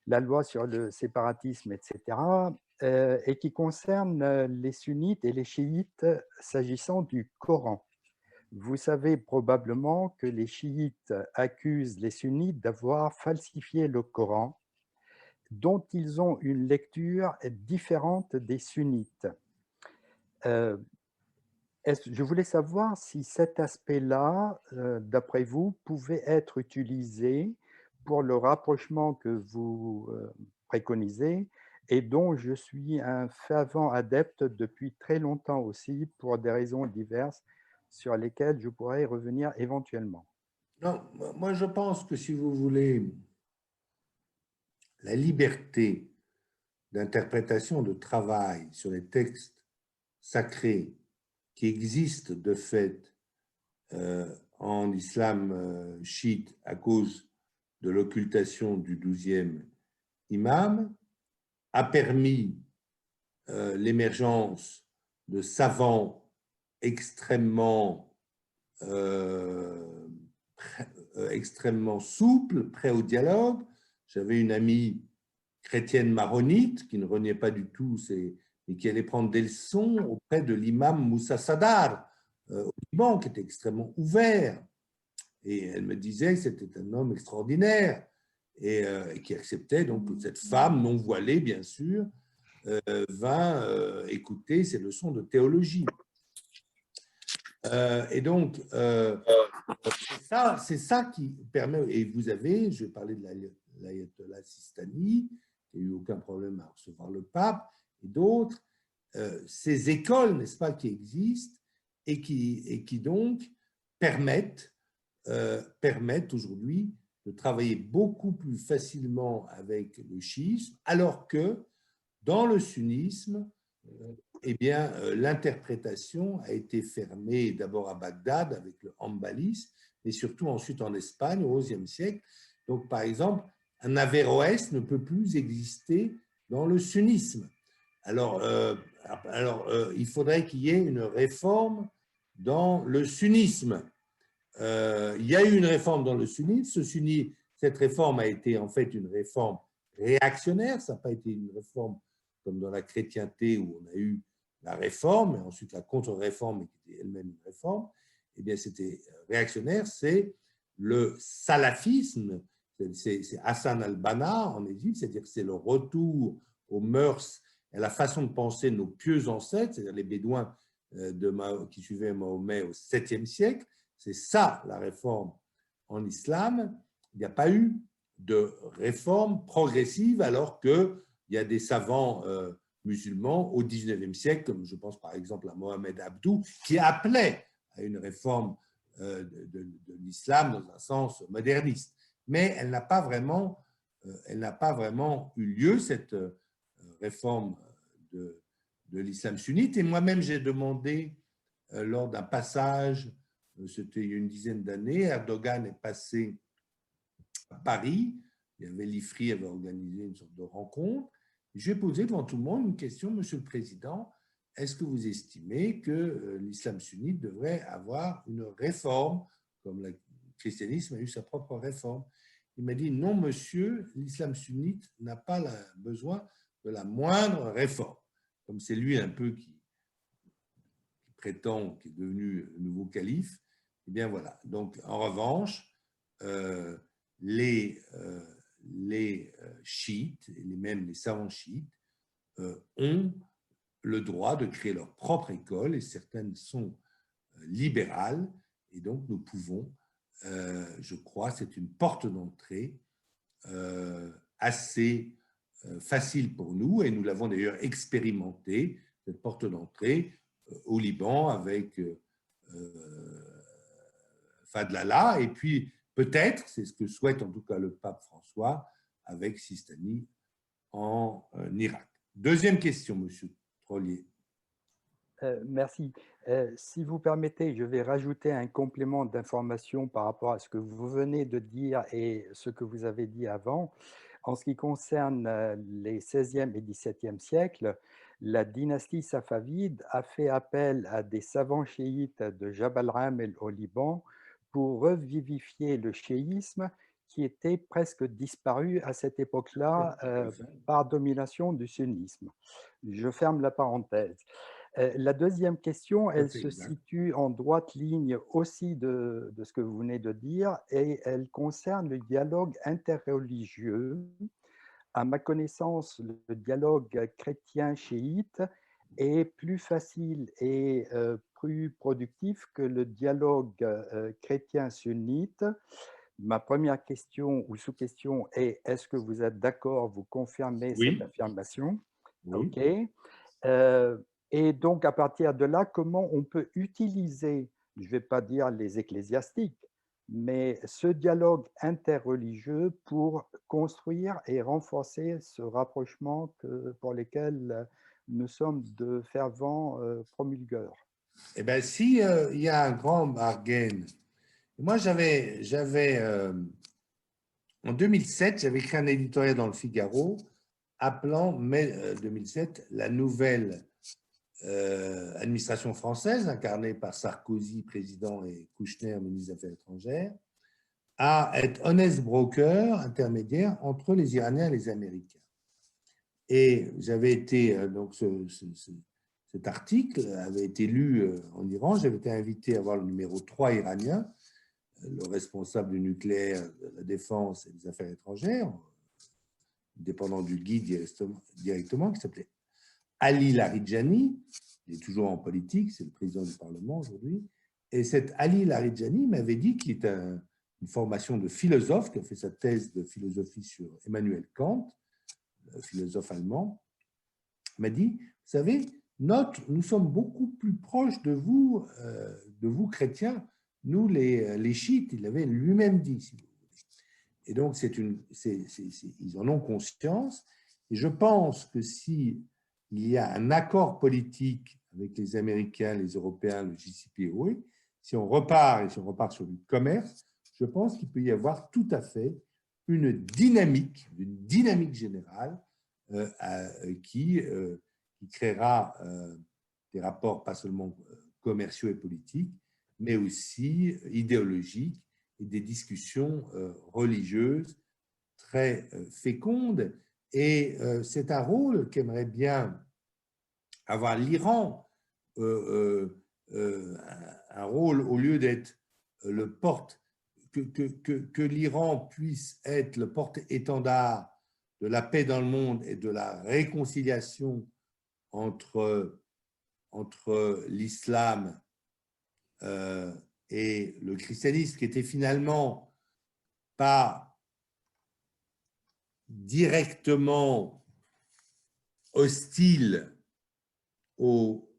la loi sur le séparatisme, etc., et qui concerne les sunnites et les chiites s'agissant du Coran. Vous savez probablement que les chiites accusent les sunnites d'avoir falsifié le Coran, dont ils ont une lecture différente des sunnites. Je voulais savoir si cet aspect-là, d'après vous, pouvait être utilisé pour le rapprochement que vous préconisez et dont je suis un fervent adepte depuis très longtemps aussi pour des raisons diverses sur lesquelles je pourrais revenir éventuellement. Non, moi je pense que si vous voulez la liberté d'interprétation, de travail sur les textes sacrés qui existent de fait en islam chiite à cause de l'occultation du 12e imam, a permis l'émergence de savants extrêmement extrêmement souple, prêt au dialogue. J'avais une amie chrétienne maronite qui ne reniait pas du tout, et qui allait prendre des leçons auprès de l'imam Moussa Sadar au Liban, qui était extrêmement ouvert. Et elle me disait que c'était un homme extraordinaire et qui acceptait donc que cette femme non voilée, bien sûr, vint écouter ses leçons de théologie. Et donc, c'est ça qui permet, et vous avez, je vais parler de l'ayatollah Sistani, qui n'a eu aucun problème à recevoir le pape, et d'autres, ces écoles, n'est-ce pas, qui existent et qui donc permettent aujourd'hui de travailler beaucoup plus facilement avec le chiisme, alors que dans le sunnisme, eh bien, l'interprétation a été fermée d'abord à Bagdad avec le hanbalisme, mais surtout ensuite en Espagne au XIe siècle. Donc, par exemple, un Averroès ne peut plus exister dans le sunnisme. Alors, il faudrait qu'il y ait une réforme dans le sunnisme. Il y a eu une réforme dans le sunnisme. Cette réforme a été en fait une réforme réactionnaire. Ça n'a pas été une réforme comme dans la chrétienté où on a eu la réforme et ensuite la contre-réforme qui était elle-même une réforme. Eh bien, c'était réactionnaire. C'est le salafisme. C'est Hassan al-Banna en Égypte, c'est-à-dire que c'est le retour aux mœurs, à la façon de penser de nos pieux ancêtres, c'est-à-dire les Bédouins qui suivaient Mahomet au 7e siècle. C'est ça la réforme en islam. Il n'y a pas eu de réforme progressive alors qu'il y a des savants musulmans au 19e siècle, comme je pense par exemple à Mohamed Abdou, qui appelait à une réforme de l'islam dans un sens moderniste. Mais elle n'a pas vraiment eu lieu, cette réforme de l'islam sunnite. Et moi-même, j'ai demandé, lors d'un passage, c'était il y a une dizaine d'années, Erdogan est passé à Paris, il y avait l'IFRI avait organisé une sorte de rencontre. J'ai posé devant tout le monde une question, Monsieur le Président, est-ce que vous estimez que l'islam sunnite devrait avoir une réforme, comme le christianisme a eu sa propre réforme? Il m'a dit, non, monsieur, l'islam sunnite n'a pas besoin de la moindre réforme. Comme c'est lui un peu qui prétend qu'il est devenu le nouveau calife, eh bien voilà. Donc, en revanche, les chiites, et même les savants chiites, ont le droit de créer leur propre école, et certaines sont libérales, et donc nous pouvons, je crois, c'est une porte d'entrée assez facile pour nous, et nous l'avons d'ailleurs expérimenté, cette porte d'entrée au Liban avec Fadlallah, et puis peut-être, c'est ce que souhaite en tout cas le pape François, avec Sistani en Irak. Deuxième question, Monsieur Trollier. Merci. Si vous permettez, je vais rajouter un complément d'information par rapport à ce que vous venez de dire et ce que vous avez dit avant. En ce qui concerne les 16e et 17e siècles, la dynastie safavide a fait appel à des savants chiites de Jabal Ramel au Liban pour revivifier le chiisme qui était presque disparu à cette époque-là par domination du sunnisme. Je ferme la parenthèse. La deuxième question, elle se situe en droite ligne aussi de ce que vous venez de dire et elle concerne le dialogue interreligieux. À ma connaissance, le dialogue chrétien-chiite est plus facile et plus productif que le dialogue chrétien-sunnite. Ma première question ou sous-question est, est-ce que vous êtes d'accord, vous confirmez cette affirmation? Oui. OK. Et donc, à partir de là, comment on peut utiliser, je ne vais pas dire les ecclésiastiques, mais ce dialogue interreligieux pour construire et renforcer ce rapprochement pour lequel nous sommes de fervents promulgueurs? Eh bien, si il y a un grand bargain. Moi, en 2007, j'avais écrit un éditorial dans le Figaro appelant, mai 2007, la nouvelle administration française, incarnée par Sarkozy, président, et Kouchner, ministre des Affaires étrangères, à être honest broker intermédiaire entre les Iraniens et les Américains. Et j'avais été, donc cet article avait été lu en Iran, j'avais été invité à voir le numéro 3 iranien, le responsable du nucléaire, de la défense et des affaires étrangères, dépendant du guide directement, qui s'appelait Ali Larijani. Il est toujours en politique, c'est le président du Parlement aujourd'hui. Et cet Ali Larijani m'avait dit qu'il était une formation de philosophe, qui a fait sa thèse de philosophie sur Emmanuel Kant, philosophe allemand. Il m'a dit, vous savez, nous sommes beaucoup plus proches de vous chrétiens, nous les chiites, il l'avait lui-même dit, si vous voulez. Et donc, ils en ont conscience. Et je pense que s'il y a un accord politique avec les Américains, les Européens, le JCPOA, si on repart sur du commerce, je pense qu'il peut y avoir tout à fait une dynamique générale qui créera des rapports pas seulement commerciaux et politiques, mais aussi idéologiques et des discussions religieuses très fécondes. Et c'est un rôle qu'aimerait bien avoir l'Iran, un rôle au lieu d'être le porte, que l'Iran puisse être le porte-étendard de la paix dans le monde et de la réconciliation entre l'islam et le christianisme, qui était finalement pas directement hostile au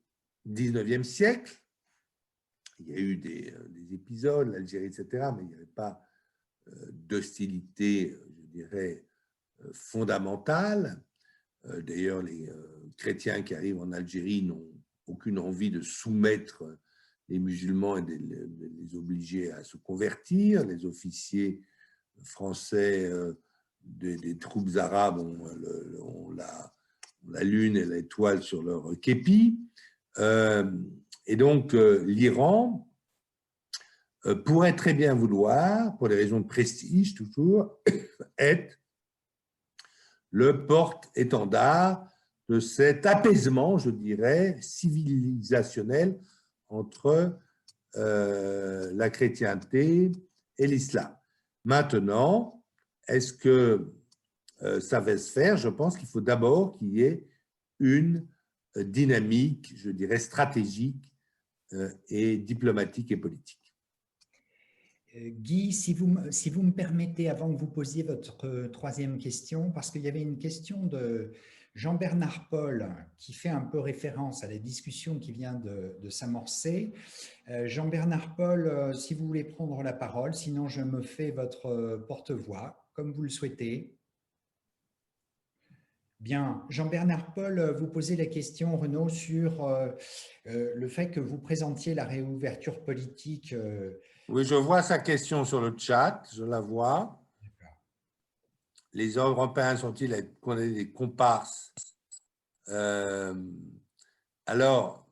XIXe siècle. Il y a eu des épisodes, l'Algérie, etc., mais il n'y avait pas d'hostilité, je dirais, fondamentale. D'ailleurs, les chrétiens qui arrivent en Algérie n'ont aucune envie de soumettre les musulmans et de les obliger à se convertir. Les officiers français des troupes arabes ont la lune et l'étoile sur leur képi. Et donc, l'Iran pourrait très bien vouloir, pour des raisons de prestige toujours, être le porte-étendard de cet apaisement, je dirais, civilisationnel entre la chrétienté et l'islam. Maintenant, est-ce que ça va se faire? Je pense qu'il faut d'abord qu'il y ait une dynamique, je dirais, stratégique et diplomatique et politique. Guy, si vous me permettez, avant que vous posiez votre troisième question, parce qu'il y avait une question de Jean-Bernard Paul qui fait un peu référence à la discussion qui vient de s'amorcer. Jean-Bernard Paul, si vous voulez prendre la parole, sinon je me fais votre porte-voix, comme vous le souhaitez. Bien, Jean-Bernard Paul, vous posez la question, Renaud, sur le fait que vous présentiez la réouverture politique. Oui, je vois sa question sur le chat, je la vois. Les Européens sont-ils des comparses? Alors,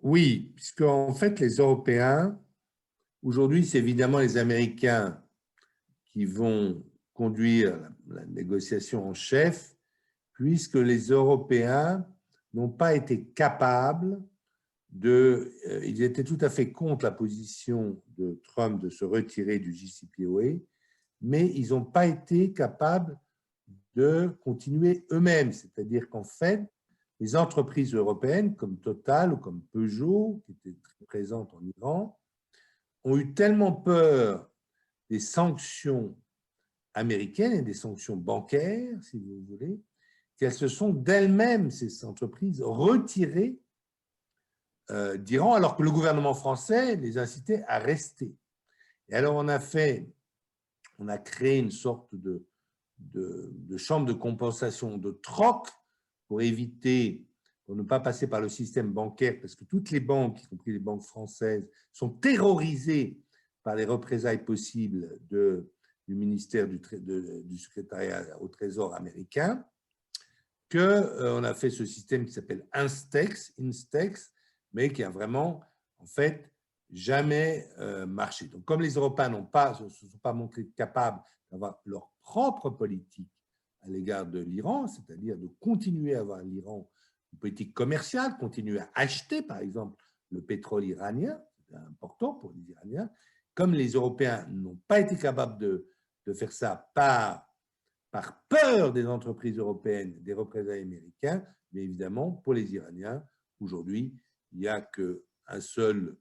oui, puisque en fait, les Européens, aujourd'hui, c'est évidemment les Américains qui vont conduire la négociation en chef, puisque les Européens n'ont pas été capables ils étaient tout à fait contre la position de Trump de se retirer du JCPOA, mais ils n'ont pas été capables de continuer eux-mêmes. C'est-à-dire qu'en fait, les entreprises européennes comme Total ou comme Peugeot, qui étaient très présentes en Iran, ont eu tellement peur des sanctions américaines et des sanctions bancaires, si vous voulez, qu'elles se sont d'elles-mêmes, ces entreprises, retirées d'Iran, alors que le gouvernement français les incitait à rester. Et alors, on a créé une sorte de chambre de compensation, de troc, pour éviter, pour ne pas passer par le système bancaire, parce que toutes les banques, y compris les banques françaises, sont terrorisées par les représailles possibles du ministère du secrétariat au Trésor américain, qu'on a fait ce système qui s'appelle Instex, mais qui a vraiment, en fait, jamais marché. Donc, comme les Européens ne se sont pas montrés capables d'avoir leur propre politique à l'égard de l'Iran, c'est-à-dire de continuer à avoir l'Iran une politique commerciale, continuer à acheter, par exemple, le pétrole iranien, c'est important pour les Iraniens, comme les Européens n'ont pas été capables de faire ça par peur des entreprises européennes, des représailles américains, mais évidemment, pour les Iraniens, aujourd'hui, il n'y a qu'un seul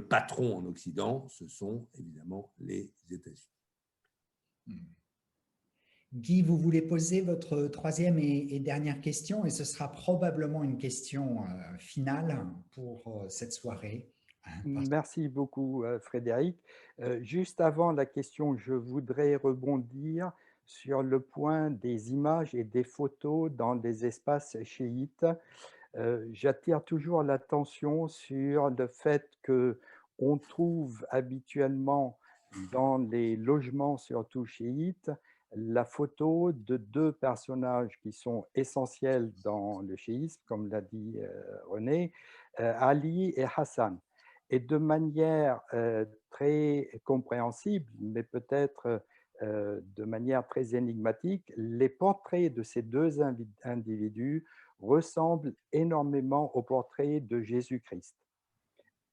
patron en Occident, ce sont évidemment les États-Unis. Guy, vous voulez poser votre troisième et dernière question, et ce sera probablement une question finale pour cette soirée. Merci beaucoup, Frédéric. Juste avant la question, je voudrais rebondir sur le point des images et des photos dans les espaces chiites. J'attire toujours l'attention sur le fait qu'on trouve habituellement dans les logements, surtout chiites, la photo de deux personnages qui sont essentiels dans le chiisme, comme l'a dit René, Ali et Hassan. Et de manière très compréhensible, mais peut-être de manière très énigmatique, les portraits de ces deux individus ressemblent énormément au portrait de Jésus-Christ.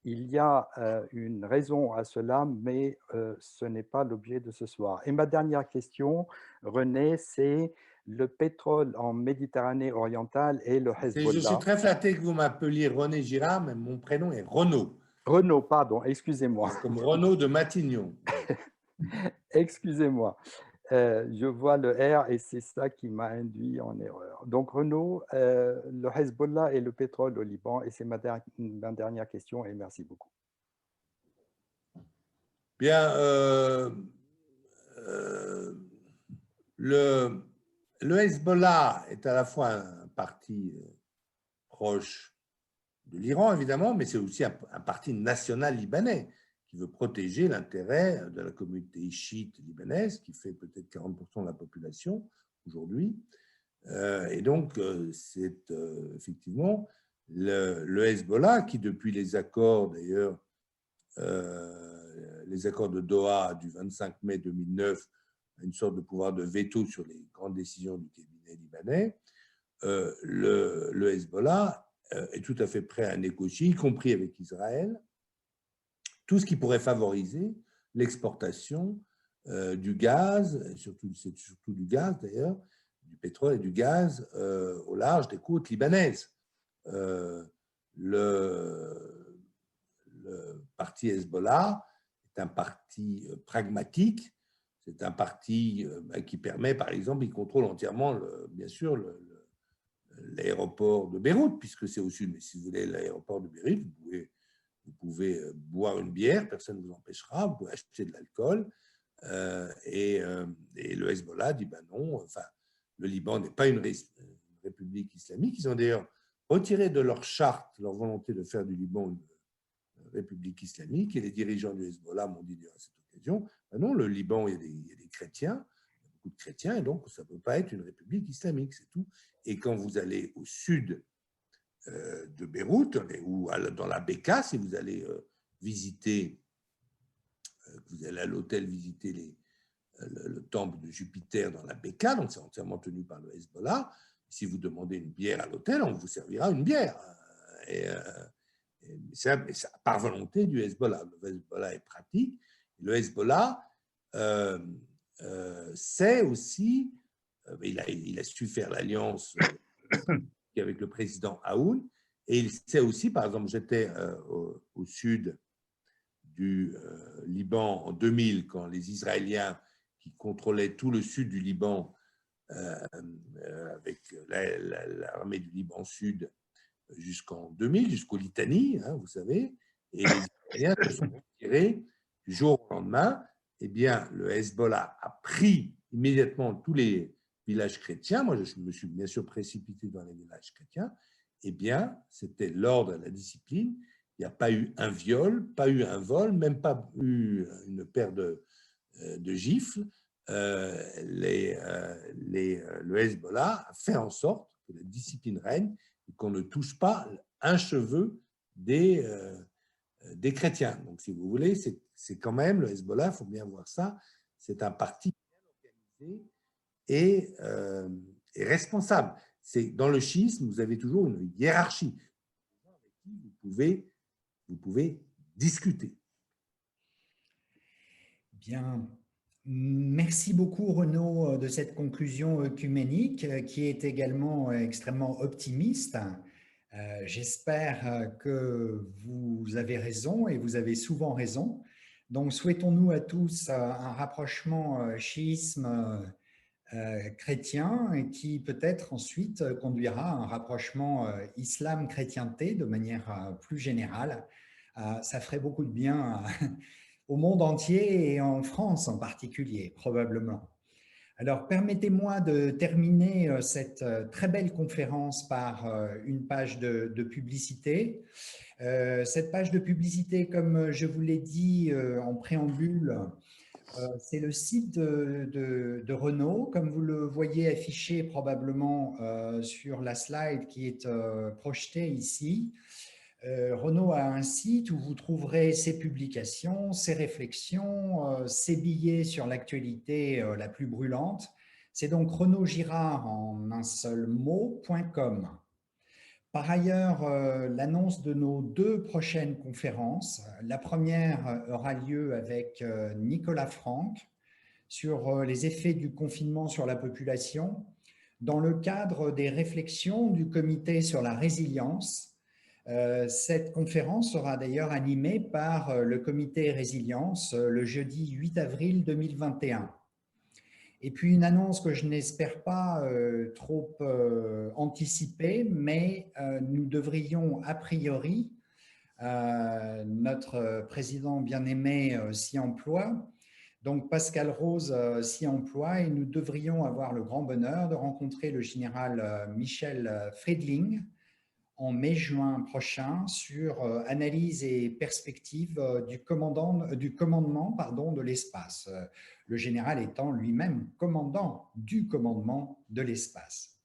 Il y a une raison à cela, mais ce n'est pas l'objet de ce soir. Et ma dernière question, René, c'est le pétrole en Méditerranée orientale et le Hezbollah. Je suis très flatté que vous m'appeliez René Girard, mais mon prénom est Renaud. Renaud, pardon, excusez-moi. Comme Renaud de Matignon. Excusez-moi. Je vois le R et c'est ça qui m'a induit en erreur. Donc Renaud, le Hezbollah et le pétrole au Liban, et c'est ma dernière question et merci beaucoup. Bien, le Hezbollah est à la fois un parti proche de l'Iran, évidemment, mais c'est aussi un parti national libanais qui veut protéger l'intérêt de la communauté chiite libanaise, qui fait peut-être 40% de la population aujourd'hui. Et donc, c'est effectivement le Hezbollah qui, depuis les accords, d'ailleurs, les accords de Doha du 25 mai 2009, a une sorte de pouvoir de veto sur les grandes décisions du cabinet libanais. Le Hezbollah est tout à fait prêt à négocier, y compris avec Israël, tout ce qui pourrait favoriser l'exportation du gaz, c'est surtout du gaz d'ailleurs, du pétrole et du gaz au large des côtes libanaises. Le parti Hezbollah est un parti pragmatique, c'est un parti qui permet, par exemple, il contrôle entièrement, bien sûr, l'aéroport de Beyrouth, puisque c'est au sud. Mais si vous voulez l'aéroport de Beyrouth, vous pouvez boire une bière, personne ne vous empêchera, vous pouvez acheter de l'alcool. Et le Hezbollah dit, ben non, enfin, le Liban n'est pas une république islamique. Ils ont d'ailleurs retiré de leur charte leur volonté de faire du Liban une république islamique, et les dirigeants du Hezbollah m'ont dit à cette occasion, ben non, le Liban, il y a des chrétiens, il y a beaucoup de chrétiens, et donc ça ne peut pas être une république islamique, c'est tout. Et quand vous allez au sud de Beyrouth, ou dans la Beka, si vous allez visiter, vous allez à l'hôtel visiter le temple de Jupiter dans la Beka, donc c'est entièrement tenu par le Hezbollah. Si vous demandez une bière à l'hôtel, on vous servira une bière. Et ça, par volonté du Hezbollah. Le Hezbollah est pratique. Le Hezbollah sait aussi, il a su faire l'alliance avec le président Aoun, et il sait aussi, par exemple, j'étais au sud du Liban en 2000, quand les Israéliens qui contrôlaient tout le sud du Liban avec l'armée du Liban Sud jusqu'en 2000, jusqu'au Litanie, hein, vous savez, et les Israéliens se sont retirés du jour au lendemain. Eh bien, le Hezbollah a pris immédiatement tous les villages chrétiens. Moi, je me suis bien sûr précipité dans les villages chrétiens. Eh bien, c'était l'ordre et la discipline. Il n'y a pas eu un viol, pas eu un vol, même pas eu une paire de gifles. Le Hezbollah a fait en sorte que la discipline règne et qu'on ne touche pas un cheveu des des chrétiens. Donc, si vous voulez, c'est quand même, le Hezbollah, il faut bien voir ça, c'est un parti bien organisé et responsable. Dans le chiisme, vous avez toujours une hiérarchie avec qui vous pouvez discuter. Bien. Merci beaucoup, Renaud, de cette conclusion œcuménique qui est également extrêmement optimiste. J'espère que vous avez raison et vous avez souvent raison. Donc, souhaitons-nous à tous un rapprochement chiisme chrétien et qui peut-être ensuite conduira à un rapprochement islam-chrétienté de manière plus générale. Ça ferait beaucoup de bien au monde entier et en France en particulier, probablement. Alors, permettez-moi de terminer cette très belle conférence par une page de publicité. Cette page de publicité, comme je vous l'ai dit en préambule, c'est le site de Renaud, comme vous le voyez affiché probablement sur la slide qui est projetée ici. Renaud a un site où vous trouverez ses publications, ses réflexions, ses billets sur l'actualité la plus brûlante. C'est donc renaudgirard en un seul mot.com. Par ailleurs, l'annonce de nos 2 prochaines conférences. La première aura lieu avec Nicolas Franck sur les effets du confinement sur la population dans le cadre des réflexions du comité sur la résilience. Cette conférence sera d'ailleurs animée par le comité résilience le jeudi 8 avril 2021. Et puis une annonce que je n'espère pas trop anticiper, mais nous devrions a priori, notre président bien-aimé s'y emploie, donc Pascal Rose s'y emploie et nous devrions avoir le grand bonheur de rencontrer le général Michel Friedling en mai-juin prochain sur analyse et perspective du commandement de l'espace, le général étant lui-même commandant du commandement de l'espace.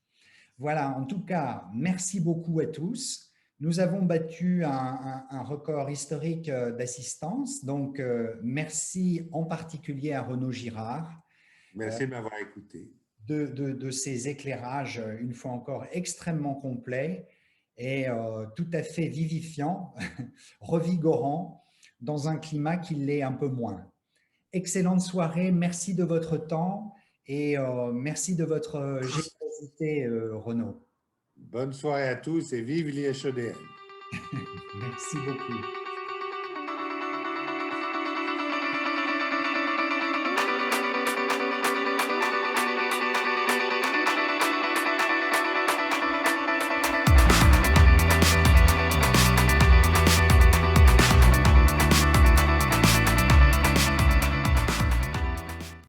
Voilà, en tout cas, merci beaucoup à tous. Nous avons battu un record historique d'assistance, donc merci en particulier à Renaud Girard. Merci de m'avoir écouté. De ces éclairages, une fois encore, extrêmement complets et tout à fait vivifiant, revigorant, dans un climat qui l'est un peu moins. Excellente soirée, merci de votre temps et merci de votre générosité, Renaud. Bonne soirée à tous et vive l'IHEDN. Merci beaucoup.